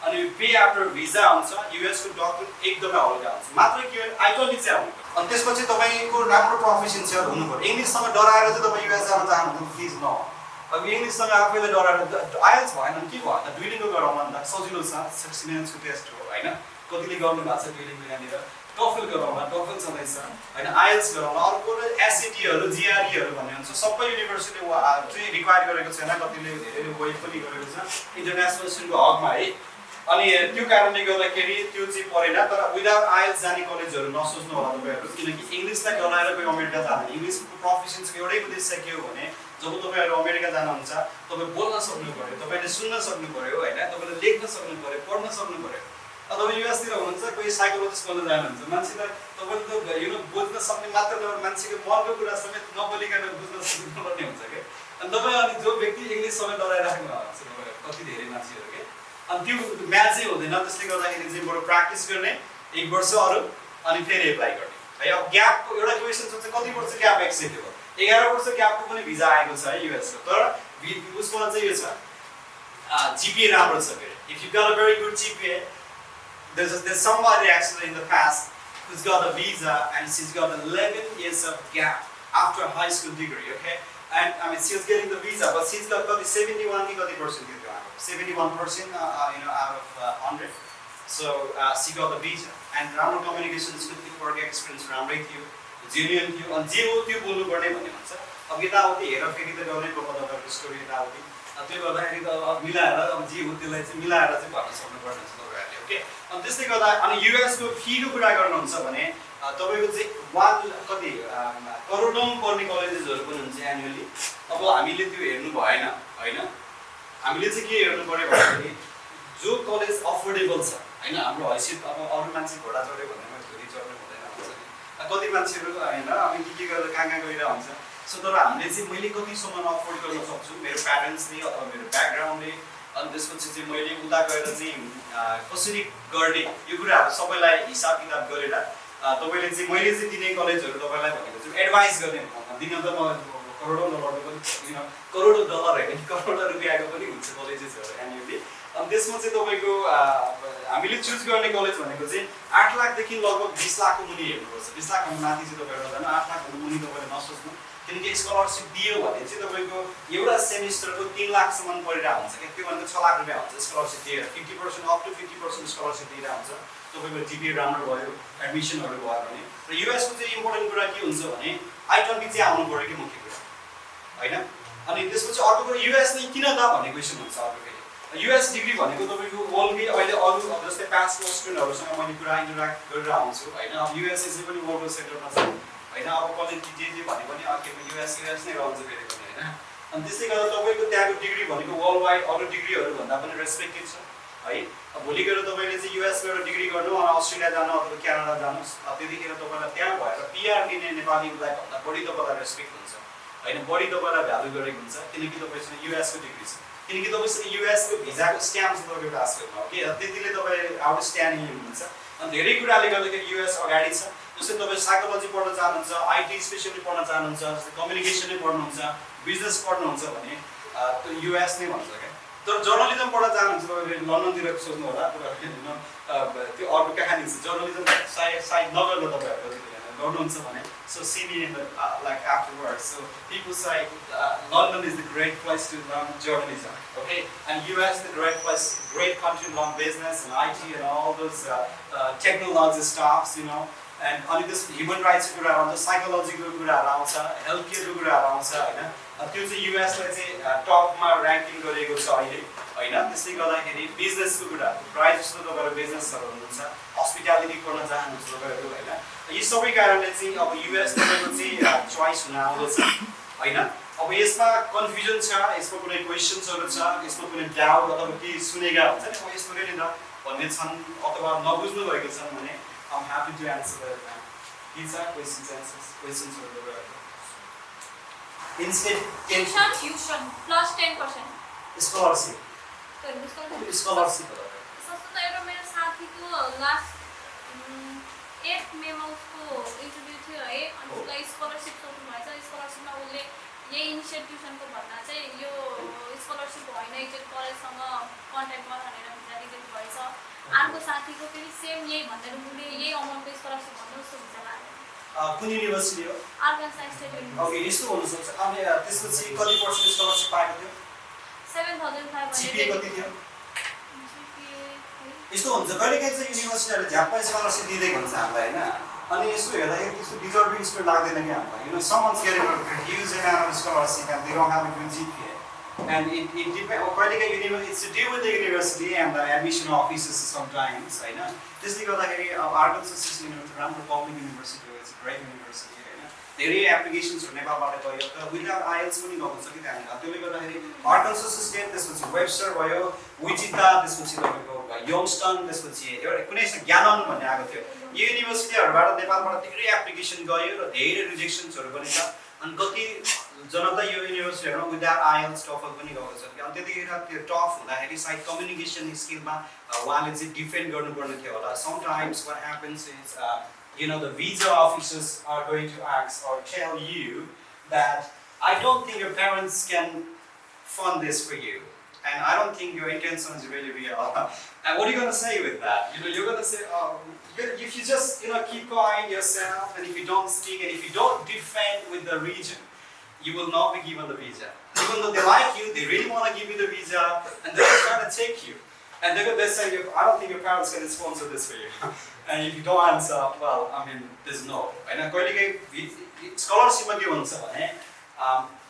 अनि पे आफ्टर भिजा हुन्छ यूएस को डकुमेन्ट एकदमै हल्का हुन्छ मात्र के I-20 चाहिँ आउनु अनि त्यसपछि तपाईको राम्रो प्रोफिसिएन्सीहरु हुनु पर्यो इंग्लिशसँग डराएर चाहिँ तपाई यूएस जान चाहनुहुन्छ प्लिज न अब इंग्लिशसँग आफैले डराएर आइएल्स भएन के भयो त दुईलिङको गरौँ न त सजिलो छ 6 मिनट्सको टेस्ट हो हैन कतिले गर्नु भएको छ दुईलिङको यहाँनिर टफल गरौँ न टफल छँदैछ हैन आइएल्स गरौँ न अर्को एसएटीहरु जीआरईहरु भन्ने हुन्छ सबै युनिभर्सिटीले चाहिँ रिक्वायर गरेको छैन कतिले धेरै वेट पनि गरेको छ इन्टरनेशनल स्टुडेन्टको हकमा है अनि त्यो कारणले गर्दाखेरि त्यो चाहिँ परेन तर विदाउट आइएल्स जाने कलेजहरु नसोच्नु होला तपाईहरु किनकि इंग्लिशलाई डराएर कोही अमेरिका जाँदैन इंग्लिशको प्रोफिसिएन्सी एउटै उद्देश्य के हो भने जब तपाईहरु अमेरिका जानुहुन्छ तपाई बोल्न सक्नु पर्यो तपाईले सुन्न सक्नु पर्यो हैन तपाईले लेख्न सक्नु पर्यो पढ्न सक्नु पर्यो तपाईँ युएस तिर हुनुहुन्छ कोही साइकोलोजिस्ट बन्न जानुहुन्छ मान्छेलाई तपाईले त बुझ्न सक्ने मात्र नभएर मान्छेको मनको कुरा समेत नबोलिकन बुझ्न सक्नुपर्ने हुन्छ के अनि तपाईँ अनि जो व्यक्ति इंग्लिश समेत डराइराख्नु भएको छ तपाईहरु कति धेरै मान्छेहरु के अनि त्यो म्याचै हुँदैन त्यसले गर्दाखेरि चाहिँ बरु प्र्याक्टिस गर्ने एक वर्ष अरु अनि फेरि एप्लाई गर्ने है अब ग्यापको एउटा क्वेसन छ कति वर्ष ग्याप एक्सेप्टेबल 11 वर्ष ग्यापको पनि भिजा आएको छ है युएस को तर उसमा चाहिँ यो छ GPA राम्रो छ फेरि if you got a very good GPA there's somebody actually in the past who's got a visa and she's got 11 years of gap after a high school degree, okay? And I mean, she was getting the visa, but she's got 71 percent, 71% out of 100. So she got the visa. And राम्रो communication skills, work experience राम्रै थियो, genuine थियो, अनि जे हो त्यो बोल्नु पर्ने भन्ने भन्छ। अब यताउति हेरफेरि त गर्ने प्रपत्रको स्टोरी यताउति त्यो गर्दाखेरि त अब मिलाएर अब जे हो त्यसलाई चाहिँ मिलाएर चाहिँ भन्न सक्नुपर्ने हुन्छ तपाईहरुले, ओके? अनि त्यसले गर्दा अनि युएस को फीको कुरा गर्नुहुन्छ भने तपाईको चाहिँ कति करोडौं पर्ने कलेजेसहरु पनि हुन्छ एनुअली। अब हामीले त्यो हेर्नु भएन हैन, हामीले चाहिँ के हेर्नु पर्यो भन्दाखेरि जो कलेज अफोर्डेबल छ हैन, हाम्रो हैसियत अब अरु मान्छे घोडा चढ्यो भन्दैमा छोरी चढ्नु हुँदैन भन्छ नि, कति मान्छेहरु हैन अनि के गरेर कहाँ गएर हुन्छ। सो तर हामीले चाहिँ मैले कतिसम्म अफोर्ड गर्न सक्छु मेरो प्यारेन्ट्सले अथवा मेरो ब्याकग्राउन्डले, अनि त्यसपछि चाहिँ मैले उता गएर चाहिँ कसरी गर्ने यो कुराहरु सबैलाई हिसाब किताब गरेर तपाईले चाहिँ मैले चाहिँ दिने कलेजहरु तपाईलाई भनेको चाहिँ एडभाइस गर्ने दिन त म करोडौं डलरको पनि दिन करोडौं डलर हैन करोडौं रुपैयाँको पनि हुन्छ कलेजेसहरु एनुअली। अनि त्यसमा चाहिँ तपाईको हामीले चुज गर्ने कलेज भनेको चाहिँ 8 लाख देखि लगभग 20 लाखको मुनि हेर्नुपर्छ। 20 लाख भन्दा माथि चाहिँ तपाईहरु जानु 8 लाख भन्दा मुनि तपाईले नसोच्नु, किनकि स्कलरशिप दियो भने चाहिँ तपाईको एउटा सेमिस्टरको 3 लाख सम्म परिरा हुन्छ के, त्यो भनेको 6 लाख रुपैयाँ हुन्छ स्कलरशिप दिएर 50% अप टु 50% स्कलरशिप दिइरा हुन्छ। तपाईको जीपीए राम्रो भयो, एडमिसनहरु भयो भने। र युएस को चाहिँ इम्पोर्टेन्ट कुरा के हुन्छ भने I-20 चाहिँ आउनु पर्यो कि मुख्य कुरा हैन। अनि त्यसपछि अर्को कुरा युएस नै किन त भन्ने क्वेशन हुन्छ अर्को फेरि। युएस डिग्री भनेको तपाईको वर्ल्डकै अहिले अरु जस्तै पास्ट स्टुडेन्टहरुसँग मैले कुरा इन्टरेक्ट गरेर आउँछु हैन। अब युएस चाहिँ पनि वर्ल्ड सेक्टरमा छ हैन, अब कलेज जे भने पनि अकेले युएस नै रहन्छ फेरि पनि हैन। अनि त्यसै गर्दा तपाईको त्यहाँको डिग्री भनेको वर्ल्ड वाइड अरु डिग्रीहरु भन्दा पनि रेस्पेक्टेड छ है। अब भोलि गएर तपाईले चाहिँ युएस बाट डिग्री गर्नु अनि अस्ट्रेलिया जानु अथवा क्यानाडा जानुस्, त्यतिखेर तपाईलाई त्यहाँ भएर पीआर दिने नेपालीलाई भन्दा बढी तपाईलाई रेस्पेक्ट हुन्छ हैन, बढी तपाईलाई भ्यालु गरेको हुन्छ किनकि तपाईसँग युएस को डिग्री छ, किनकि तपाईसँग युएस को भिजाको स्ट्याम्प छ तपाईको पासपोर्टमा, ओके? त्यतिले तपाई आउटस्ट्यान्डिङ हुनुहुन्छ। अनि धेरै कुराले गर्दाखेरि युएस अगाडि छ। जस्तै तपाई साइकोलोजी पढ्न चाहनुहुन्छ, आईटी स्पेशली पढ्न चाहनुहुन्छ, जस्तै कम्युनिकेसन नै पढ्नुहुन्छ, बिजनेस पढ्नुहुन्छ भने त्यो युएस नै भन्छ के। तर जर्नलिजम पढ्न चाहनुहुन्छ तपाईले लन्डनतिर सोच्नु होला, त्यो अर्को कहानी छ। जर्नलिजम साइड नगर्नु तपाईहरुले गर्नुहुन्छ भने so see me in the like afterwards. So people say London is the great place to learn journalism, okay? And US is the great place, great country to learn business and IT and all those technology stuffs, you know. And only this human rights को कुरा आउँछ, psychological कुराहरु आउँछ, health care को कुराहरु आउँछ हैन। त्यो चाहिँ US लाई चाहिँ टपमा र्याङ्किङ गरेको छ अहिले हैन। त्यसले गर्दाखेरि बिजनेसको कुरा प्राय जस्तो तपाईहरु बिजनेसहरु हुनुहुन्छ, हस्पिटालिटी गर्न चाहनुहुन्छ तपाईहरु हैन। यी सबै कारणले चाहिँ अब US तपाईको चाहिँ चोइस हुन आउँदछ हैन। अब यसमा कन्फ्युजन छ, यसमा कुनै क्वेशन्सहरु छ, यसमा कुनै डाउट अथवा के सुनेगा हुन्छ नि अब यस्तो गरे न भन्ने छन् अथवा नबुझ्नु भएको छन् भने I'm happy to answer that. These are questions for the world. Instead, tuition plus 10%. Scholarship. Scholarship. सबसे एउटा मेरो साथीको लास्ट 8 मेमोको इन्टरभ्यु थियो है, अनि उसलाई स्कलरशिप सोध्नु भएछ। स्कलरशिपमा उसले यही इन्स्टिट्युसनको भन्दा चाहिँ यो स्कलरशिप होइन एकचोटि कलेजसँग कन्ट्याक्टमा भनेर भिजा रिजेक्ट भएछ। अर्को साथीको फेरि सेम यही भनेर उसले यही अमाउन्टको स्कलरशिप भन्नु उसको भिजा लाग्यो। कुन युनिभर्सिटी हो? आर्कान्सा स्टेट युनिभर्सिटी। ओके, यस्तो हुन सक्छ। अनि त्यसपछि कति पर्सेन्ट स्कलरशिप पाएको थियो? 7500। जीपीए कति थियो? यस्तो हुन्छ कहिलेकाहीँ चाहिँ युनिभर्सिटीहरुले झ्याप्पै स्कलरशिप दिँदै हुन्छ हामीलाई हैन। अनि यसो हेर्दाखेरि त्यस्तो डिजर्भिङ स्टुडेन्ट लाग्दैन कि हामीलाई। You know, someone's getting a huge amount of scholarship and they don't have a good GPA. And it depends. कहिलेकाहीँ it's to do with the university and the admission offices sometimes हैन। त्यसले गर्दाखेरि अब आर्कान्सा राम्रो public university हो, it's a great university हैन। धेरै एप्लिकेसन्सहरु नेपालबाट गयो तर विदाउट आइएल्स पनि गर्नु सक्यो त्यहाँ। त्यसले गर्दाखेरि आर्कान्सा स्टेट, त्यसपछि वेबस्टर भयो, विचिता, त्यसपछि तपाईको यङस्टन, त्यसपछि एउटा कुनै ज्ञानन भन्ने आएको थियो। यो युनिभर्सिटीहरुबाट नेपालबाट धेरै एप्लिकेसन गयो र धेरै रिजेक्सन्सहरु पनि छ। अनि कति जना त यो युनिभर्सिटीहरुमा विदाउट आइएल्स टफल पनि गएको छ। अनि त्यतिखेर त्यो टफ हुँदाखेरि सायद कम्युनिकेसन स्किलमा उहाँले चाहिँ डिफेन्ड गर्नुपर्ने थियो होला। Sometimes what happens is the visa officers are going to ask or tell you that I don't think your parents can fund this for you, and I don't think your intention is really real. And what are you going to say with that? You're going to say, if you just keep quiet yourself, and if you don't speak, and if you don't defend with the region, you will not be given the visa. Even though they like you, they really want to give you the visa, and they're trying to take you. And they're saying, I don't think your parents can sponsor this for you. And if you don't answer, well, I mean, there's no. And scholarship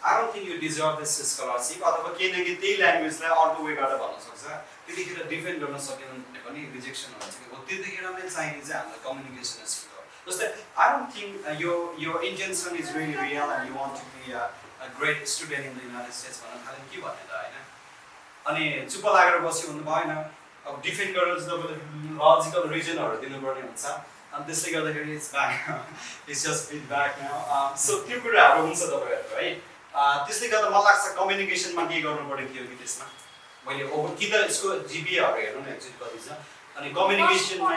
I don't think you deserve this scholarship. अथवा केही न केही त्यही ल्याङ्ग्वेजलाई अर्को वेबाट भन्न सक्छ त्यतिखेर defend गर्न सकेन भने पनि रिजेक्सन हुन्छ कि त्यतिखेर नै चाहिने चाहिँ हाम्रो कम्युनिकेसन स्किल हो जस्तै I don't think your intention is really real and you want to be a great student in the United States भन्न थाल्यो के भन्ने त हैन अनि चुप लागेर बस्यो भन्नु भएन अब डिफेन्ड गरेर चाहिँ तपाईले लजिकल रिजनहरु दिनुपर्ने हुन्छ अनि त्यसले गर्दाखेरि it's just feedback now so त्यो कुराहरु हुन्छ तपाईहरुको है त्यसले गर्दा मलाई लाग्छ कम्युनिकेसनमा के गर्नु पर्यो थियो कि त्यसमा मैले ओभर कि त यसको जीपीहरु हेर्नु न एक्चुअली कति छ अनि कम्युनिकेसनमा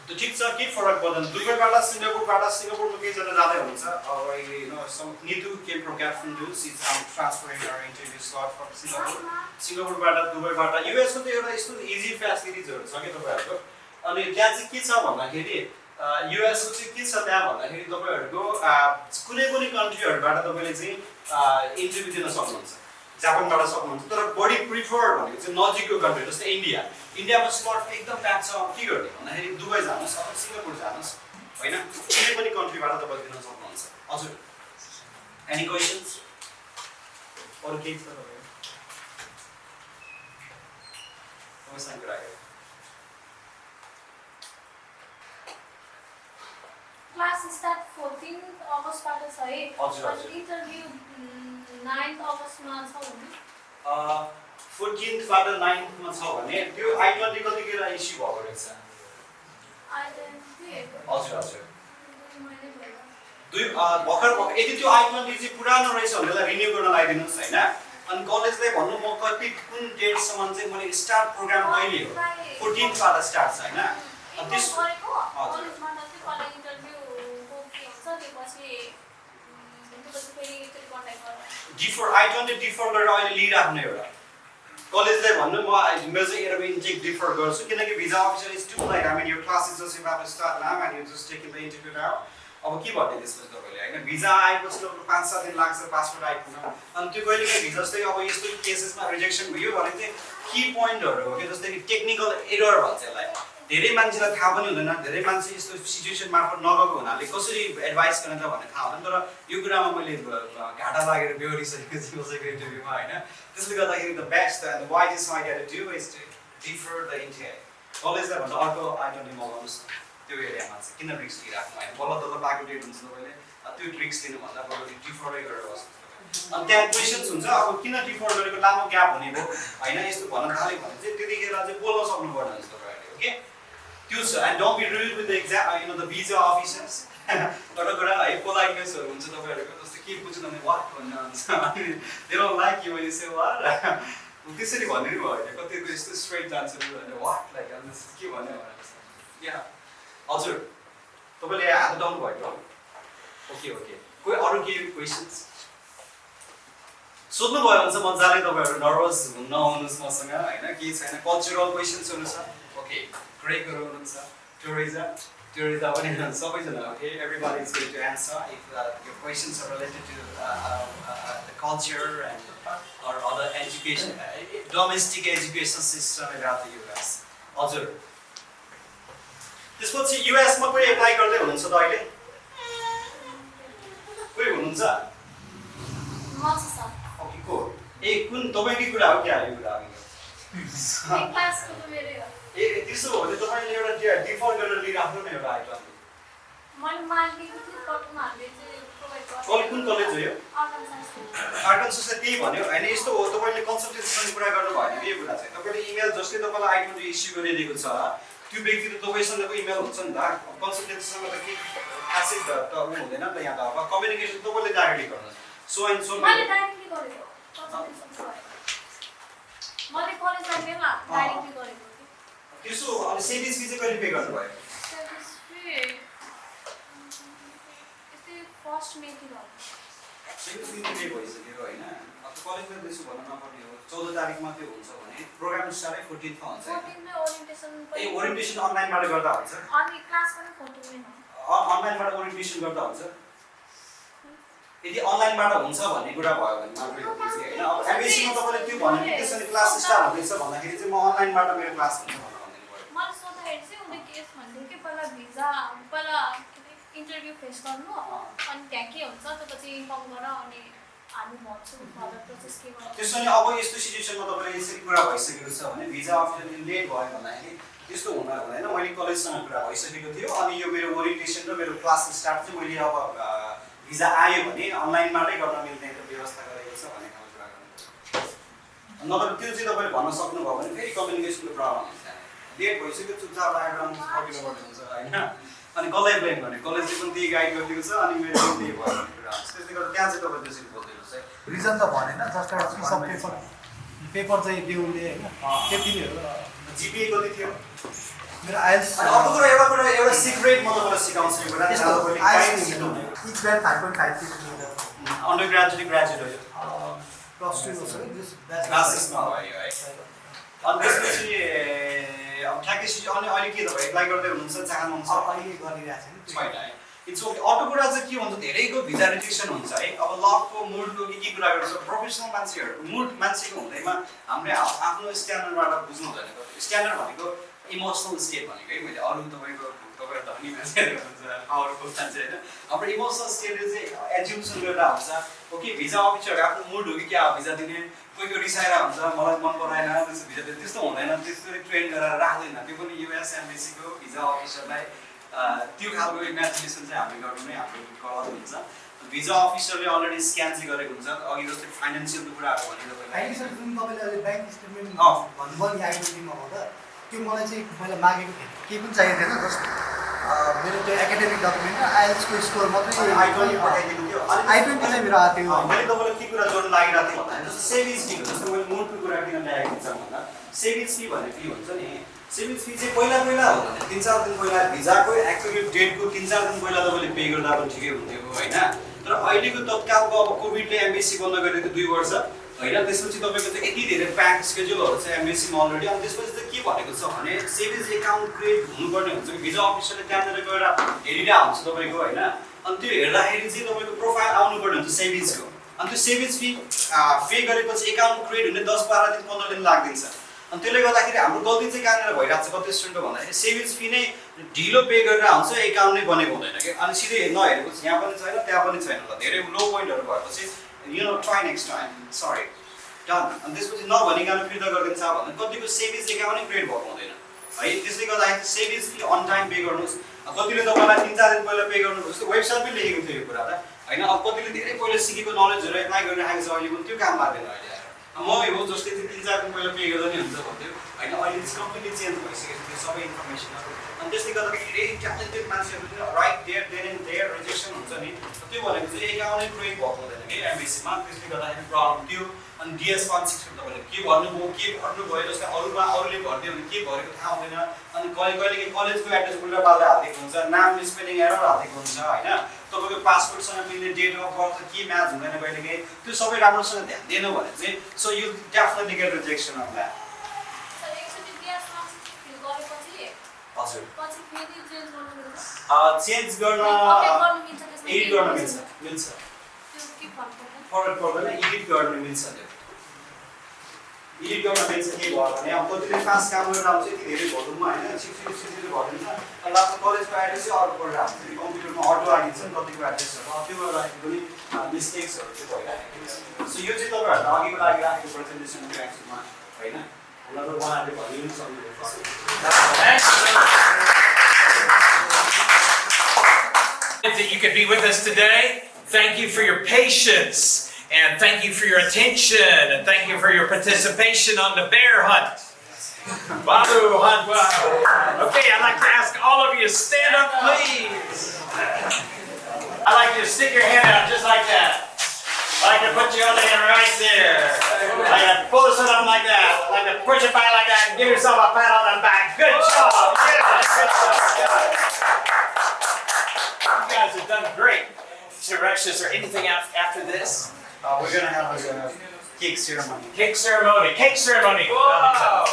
त्यो ठीक छ के फरक पर्दैन दुबईबाट सिंगापुरमा के जना जाँदै हुन्छ some Nitu came from Kathmandu she's transferring her interview slot from सिंगापुरबाट दुबईबाट युएस को त एउटा यस्तो इजी फ्यासिलिटिजहरु छ के तपाईहरुको अनि त्यहाँ चाहिँ के छ भन्दाखेरि युएस को चाहिँ के छ त्यहाँ भन्दाखेरि तपाईहरुको कुनै पनि कन्ट्रीहरुबाट तपाईले चाहिँ इन्टरभ्यु दिन सक्नुहुन्छ जापानबाट सक्नुहुन्छ तर बढी प्रिफर्ड भनेको चाहिँ नजिकको कन्ट्री जस्तै इन्डियामा स्लट एकदम प्याक छ के गर्ने भन्दाखेरि दुबई जानुस् अथवा सिंगापुर जानुस् हैन कुनै पनि कन्ट्रीबाट तपाईले दिन सक्नुहुन्छ हजुर एनी क्वेशन्स अरु केही छ तपाईहरु तपाईसँग कुरा गरौँ क्लास स्टार्ट 14 अगस्तबाट छ है हजुर इन्टरभ्यु 9 अगस्तमा छ भने 14th बाट 9th मा छ भने त्यो I-20 कतिखेर इस्यु भएको रहेछ हजुर दुई भर्खर यदि त्यो I-20 चाहिँ पुरानो रहेछ भने त्यसलाई रिन्यु गर्न लगाइदिनुस् हैन अनि कलेजले भन्नु म कति कुन डेट सम्म चाहिँ मैले स्टार्ट प्रोग्राम कहिले हो 14th बाट स्टार्ट छ हैन अनि त्यस कलेजमा चाहिँ कलेज इन्टरभ्यु को के हुन्छ त्यसपछि फेरि एकचोटि कन्ट्याक्ट गर्नु डिफर I-20 डिफर गरेर अहिले लिइराख्नु एउटा कलेजले भन्नु म मेरो चाहिँ एरो इन्टेक डिफर गर्छु किनकि visa officer is to like I mean your class is just about to start now and you just taking the interview now अब के भन्ने त्यसपछि तपाईले हैन भिजा आएपछि तपाईको 5-7 दिन लाग्छ पासपोर्ट आइपुग्न अनि त्यो कहिलेकाहीँ भिजा जस्तै अब यस्तो केसेसमा रिजेक्सन भयो भने चाहिँ की पोइन्टहरु हो के जस्तै कि टेक्निकल एरर भन्छ यसलाई धेरै मान्छेलाई थाहा पनि हुँदैन धेरै मान्छे यस्तो सिचुएसन मार्फत नगएको हुनाले कसरी एडभाइस गर्ने त भन्ने थाहा हुँदैन तर यो कुरामा मैले घाटा लागेर बेहोरिसकेको छु कसैको इन्टरभ्युमा हैन त्यसले गर्दाखेरि the best and the wisest I got to do is to defer the intake कलेजले भन्दा अर्को I-20 मगाउनुस् त्यो एरियामा चाहिँ किन रिस्क लिइराख्नु हैन बल्ल तल्ल पाएको डेट हुन्छ तपाईले त्यो रिस्क लिनु भन्दा बरु डिफरै गरेर बस्नु अनि त्यहाँ क्वेशन्स हुन्छ अब किन डिफर गरेको लामो ग्याप हुने भो हैन यस्तो भन्न थाल्यो भने चाहिँ त्यतिखेर चाहिँ बोल्न सक्नु पर्दैन हुन्छ तपाईहरुले ओके त्यो छ and don't be rude with the exam the visa officers एउटा कुरा है पोलाइटनेसहरु हुन्छ तपाईहरुको जस्तो के बुझ्नु भने what भन्न हुन्छ they don't like you when you say what त्यसरी भन्ने नि भयो कतिको यस्तो स्ट्रेट जान्छ भने what like अनि के भन्ने भने या हजुर तपाईले हात डाउन भयो ओके कोही अरु के क्वेशन्स सोध्नु भयो भने मजाले तपाईहरु नर्भस नहुनुस् मसँग हैन के छैन कल्चरल क्वेशन्सहरु छ ओके ग्रेट गराउनुहुन्छ टुरिज्म पनि सबैजना okay everybody is going to answer if your questions are related to the culture and or other education domestic education system about the US हजुर त्यसपछि US मा कोही एप्लाई गर्दै हुनुहुन्छ त अहिले कोही हुनुहुन्छ म छ ओके को कुन तपाईकै कुरा हो क्या यो कुरा हो क्लासको त मेरै हो ए त्यसो हो भने तपाईले एउटा डिफर गरेर लिइराख्नु न एउटा I-20 मैले मागेको थिएँ तर उनीहरूले चाहिँ प्रोभाइड गर्छ कुन कलेज हो यो आर्कान्सास त्यही भन्यो हैन यस्तो हो तपाईले कन्सल्टेन्सीसँग कुरा गर्नु भयो भने यो कुरा चाहिँ तपाईले इमेल जसले तपाईलाई I-20 इस्यु गरिदिएको छ त्यो व्यक्ति त तपाईसँगको इमेल हुन्छ नि त कन्सल्टेन्सीसँग त के खासै त हुँदैन नि त यहाँ त अब कम्युनिकेसन तपाईले डाइरेक्टली गर्नु सो एन्ड सो मैले डाइरेक्टली गरेको कन्सल्टेन्सी मैले कलेजमा बेला डाइरेक्टली गरेको त्यसो अनि सेभिस फी चाहिँ कहिले पे गर्नु भयो यस्तै फर्स्ट मेतिर होला। सेभेन्थ भइसक्यो होइन अब कलेजमा त्यसो भन्न नपर्ने हो 14 तारिकमा त्यो हुन्छ भने प्रोग्राम स्टार्टै 14 मा हुन्छ 14 मै ओरिएन्टेसन पनि ओरिएन्टेसन अनलाइनबाट गर्दा हुन्छ अनि क्लास पनि 14 मै हो। अनलाइनबाट ओरिएन्टेसन गर्दा हुन्छ यदि अनलाइनबाट हुन्छ भन्ने कुरा भयो भने मात्रै हो होइन अब एमएससीमा तपाईँले त्यो भन्यो कि त्यसरी क्लास स्टार्ट हुँदैछ भन्दाखेरि चाहिँ म अनलाइनबाट मेरो क्लास हुन्छ भनेर भन्दिनु पर्यो। मैले सोध्दाखेरि चाहिँ उनले के भन्थ्यो कि पहिला भिजा पहिला इन्टरभ्यू फेस गर्नु अनि त्यहाँ के हुन्छ त्यसपछि इन्फर्म गर अनि हामी भन्छु फर्दर प्रोसेस के गर्नु। त्यसैले अब यस्तो सिचुएसनमा तपाईँले यसरी कुरा भइसकेको छ भने भिजा अफिसियली लेट भयो भन्दाखेरि त्यस्तो हुँदैन मैले कलेजसँग कुरा भइसकेको थियो अनि यो मेरो ओरिएन्टेसन र मेरो क्लास स्टार्ट चाहिँ मैले अब भिजा आयो भने अनलाइनबाटै गर्न मिल्ने व्यवस्था गरेको छ भन्ने खालको कुरा गर्नु नत्र त्यो चाहिँ तपाईँले भन्न सक्नुभयो भने फेरि कम्युनिकेसनको प्रब्लम हुन्छ लेट भइसक्यो चुपचाप आएर फर्किनुपर्ने हुन्छ होइन अनि कसलाई ब्लेम गर्ने कलेजले पनि त्यही गाइड गरिदिएको छ अनि मेरो पनि त्यही भयो भन्ने कुरा हुन्छ त्यसले गर्दा त्यहाँ चाहिँ तपाईँ त्यसरी बोलिदिनुहोस् है रिजन त भनेन जस्ट एउटा पिस अफ पेपर चाहिँ दिउँले होइन त्यति नै हो। जिपिए कति थियो मेरो आइएल्स अनि अर्को कुरा एउटा सिक्रेट म तपाईँलाई सिकाउँछु यो कुरा तपाईँले काहीँ सिक्नुहुने each band 5.5 undergraduate graduate हो यो प्लस 2 हो सर क्लासेसमा भयो है अनि त्यसपछि अब ठ्याक्कै अनि अहिले के तपाईँ एप्लाई गर्दै हुनुहुन्छ चाहनुहुन्छ अहिले गरिरहेको छैन है इट्स ओके अर्को कुरा चाहिँ के हुन्छ धेरैको भिजा रिजेक्सन हुन्छ है अब लको मुडको के कुरा गर्छ प्रोफेसनल मान्छेहरू मुड मान्छेको हुँदैमा हामीले आफ्नो स्ट्यान्डर्डबाट बुझ्नु हुँदैन स्ट्यान्डर्ड भनेको इमोसनल स्टेट भनेको है मैले अरू तपाईँको धनी मान्छेहरू हुन्छ पावरफुल मान्छे होइन हाम्रो इमोसनल स्टेटले चाहिँ एज्युम्सन गरेर हुन्छ ओके भिजा अफिसरहरू आफ्नो मुड हो कि क्या भिजा दिने कोहीको रिसाएर हुन्छ मलाई मन पराएन त्यस्तो भिजा दिने त्यस्तो हुँदैन त्यसरी ट्रेन गरेर राख्दैन त्यो पनि युएस एम्बेसीको भिजा अफिसरलाई त्यो खालको इमेजिनेसन चाहिँ हामीले गर्नु नै हाम्रो कलर हुन्छ भिजा अफिसरले अलरेडी स्क्यान चाहिँ गरेको हुन्छ अघि जस्तै फाइनेन्सियलको कुराहरू भने अहिले सर जुन तपाईँले अहिले ब्याङ्क स्टेटमेन्ट अँ भन्नुभयो नि आइडेन्टिटीमा आउँदा त्यो मलाई चाहिँ मैले मागेको थिएँ केही पनि चाहिएको थिएन जस्ट मेरो त्यो एकाडेमिक डकुमेन्ट र आइएल्सको स्कोर मात्रै आइटोनी पठाइदिनु थियो आइडेन्टिटी चाहिँ मेरो आएको थियो। मैले तपाईँलाई के कुरा जोड्न लागिरहेको थिएँ भन्दाखेरि जस्तो सेभिङ्स फी जस्तो मैले मुडको कुरा किन ल्याएको छ भन्दा सेभिङ्स फी भन्ने फी हुन्छ नि सेभिङ्स फी चाहिँ पहिला हो भने 3-4 दिन पहिला भिजाको एक्चुअली डेटको 3-4 दिन पहिला तपाईँले पे गर्दा पनि ठिकै हुन्थ्यो होइन तर अहिलेको तत्कालको अब कोभिडले एमबेसी बन्द गरेको 2 वर्ष होइन त्यसपछि तपाईँको चाहिँ यति धेरै प्याक स्केड्युलहरू छ एमबेसीमा अलरेडी अनि त्यसपछि चाहिँ के भनेको छ भने सेभिङ्स एकाउन्ट क्रिएट हुनुपर्ने हुन्छ भिजा अफिसरले त्यहाँनिर गएर हेरिरहेको हुन्छ तपाईँको होइन अनि त्यो हेर्दाखेरि चाहिँ तपाईँको प्रोफाइल आउनुपर्ने हुन्छ सेभिङ्सको अनि त्यो सेभिङ्स फी पे गरेपछि एकाउन्ट क्रिएट हुने 10-12 दिन 15 दिन लाग्दिन्छ अनि त्यसले गर्दाखेरि हाम्रो गल्ती चाहिँ कहाँनिर भइरहेको छ कति स्टुडेन्टको भन्दाखेरि सेभिङ्स फी नै ढिलो पे गरेर हुन्छ एकाउन्ट नै बनेको हुँदैन कि अनि सिधै नहेरेपछि यहाँ पनि छैन त्यहाँ पनि छैन ल धेरै लो पोइन्टहरू भएपछि you know try next time सरी डन अनि त्यसपछि नभनिकन फिर्ता गरिदिन्छ भने कतिको सेभिङ्स एकाउन्टै क्रिएट भएको हुँदैन है त्यसले गर्दाखेरि सेभिङ्स फी अन टाइम पे गर्नुहोस् कतिले तपाईँलाई 3-4 दिन पहिला पे गर्नु जस्तो वेबसाइटमै लेखेको थियो यो कुरा त होइन अब कतिले धेरै पहिला सिकेको नलेजहरू एप्लाई गरिरहेको छ अहिले पनि त्यो काम लाग्दैन अहिले म हो जस्तै 3-4 दिन पहिला पे गर्दा नि हुन्छ भन्थ्यो होइन अहिले चाहिँ कम्प्लिटली चेन्ज भइसकेको थियो सबै इन्फर्मेसनहरू अनि त्यसले गर्दा धेरै ट्यालेन्टेड मान्छेहरू right there then and there rejection हुन्छ नि त्यो भनेको चाहिँ एकाउन्टै प्रयोग भएको हुँदैन कि एमबिसीमा त्यसले गर्दाखेरि प्रब्लम थियो अनि डिएस 160 तपाईँले के भन्नुभयो जस्तै अरूले भरिदियो भने के भरेको थाहा हुँदैन अनि कहिले कलेजको एड्रेस उल्टा पाल्दा हालिदिएको हुन्छ नाम मिसस्पेलिङ एरर हालिदिएको हुन्छ होइन तपाईँको पासपोर्टसँग मिल्ने डेट अफ बर्थ के म्याच हुँदैन कहिलेकाहीँ त्यो सबै राम्रोसँग ध्यान दिएन भने चाहिँ so you definitely get rejection of that हजुर चेन्ज गर्न एडिट गर्न मिल्छ फरक पर्दैन एडिट गर्न मिल्छ त्यो एडिट गर्न मिल्छ के भयो भने अब कतिले फास्ट काम गरेर आउँछ यति धेरै भोल्युममा होइन 60 भरिन्छ अनि आफ्नो कलेजको एड्रेस चाहिँ अर्को परेर आउँछ कम्प्युटरमा अटो आइदिन्छ नि कतिको एड्रेसहरू त्यो गर्दाखेरि पनि मिस्टेक्सहरू चाहिँ भइरहेको छ सो यो चाहिँ तपाईँहरूलाई अघिको लागि राखेको प्रेजेन्टेसनको एक्चुअलमा होइन उनीहरू उहाँहरूले भनिदिनु सक्नुहुन्छ That you could be with us today. Thank you for your patience, and thank you for your attention, and thank you for your participation on the bear hunt. Babu hunt, wow. Okay, I'd like to ask all of you to stand up, please. I'd like you to stick your hand out just like that. I'd like to put your other hand right there. I'd like to pull this up like that. I'd like to push it back like that and give yourself a pat on the back. Good job. Yeah, good job. done great. Rex, is there anything after this? We're gonna have a cake ceremony. Cake ceremony. Cake ceremony. Whoa!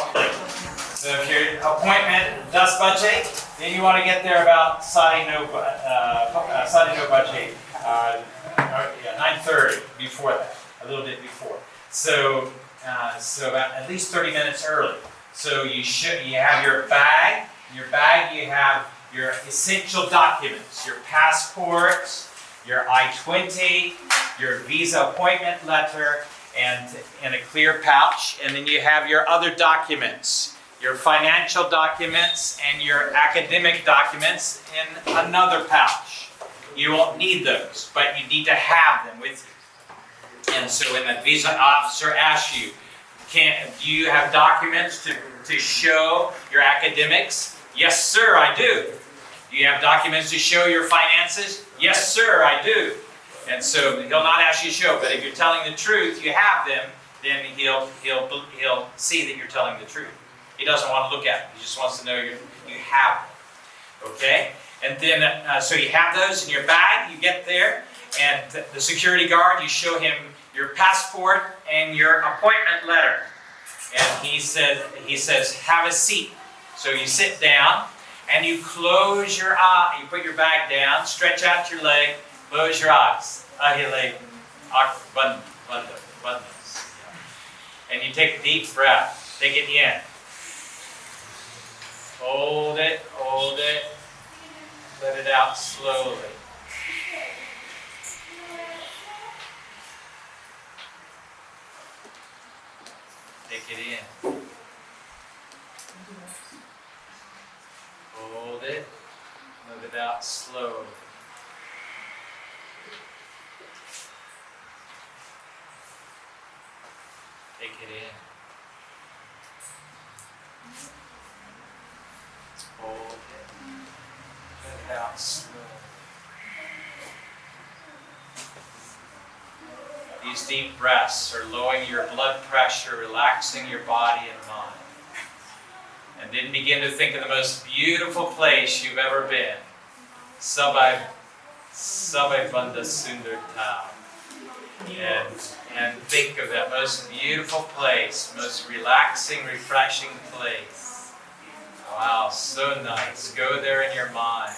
So if your appointment does budget, then you want to get there about Saturday no budget. 9:30 before that, a little bit before. So about at least 30 minutes early. So you have your bag. In your bag you have your essential documents, your passport, your I-20, your visa appointment letter, and a clear pouch. And then you have your other documents, your financial documents and your academic documents in another pouch. You won't need those, but you need to have them with you. And so when the visa officer asks you, do you have documents to show your academics? Yes, sir, I do. Do you have documents to show your finances? Yes, sir, I do. And so he'll not ask you to show, but if you're telling the truth, you have them, then he'll see that you're telling the truth. He doesn't want to look at them. He just wants to know you have them. Okay? And then, so you have those in your bag. You get there, and the security guard, you show him your passport and your appointment letter. And he says, have a seat. So you sit down, and you close your eye. You put your bag down, stretch out your leg, close your eyes. And you take a deep breath. Take it in. Hold it, let it out slowly. Take it in. Hold it, let it out slowly. Take it in. Hold it. Let it out slowly. These deep breaths are lowering your blood pressure, relaxing your body and mind. And then begin to think of the most beautiful place you've ever been. Sabai Banda Sundar Tao. And think of that most beautiful place, most relaxing, refreshing place. Wow, so nice. Go there in your mind.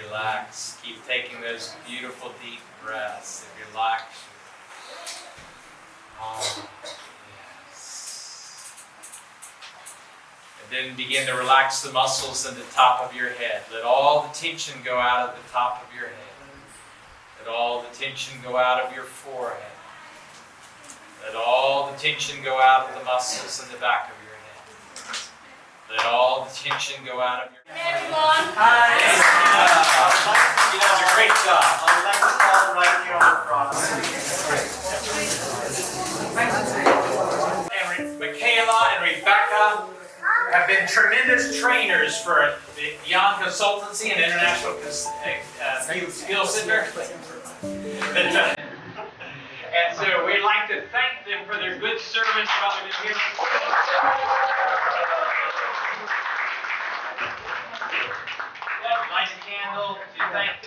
Relax. Keep taking those beautiful deep breaths. It relaxes you. Oh, yes. And then begin to relax the muscles in the top of your head. Let all the tension go out of the top of your head. Let all the tension go out of your forehead. Let all the tension go out of the muscles in the back of your head. Let all the tension go out of your head. Everyone. Hi. You did a great job. I would like to call right here on the front. And Michaela and Rebecca have been tremendous trainers for the Beyond Consultancy and International Skills Center. And so we'd like to thank them for their good service while they've been here. Light a candle to thank them.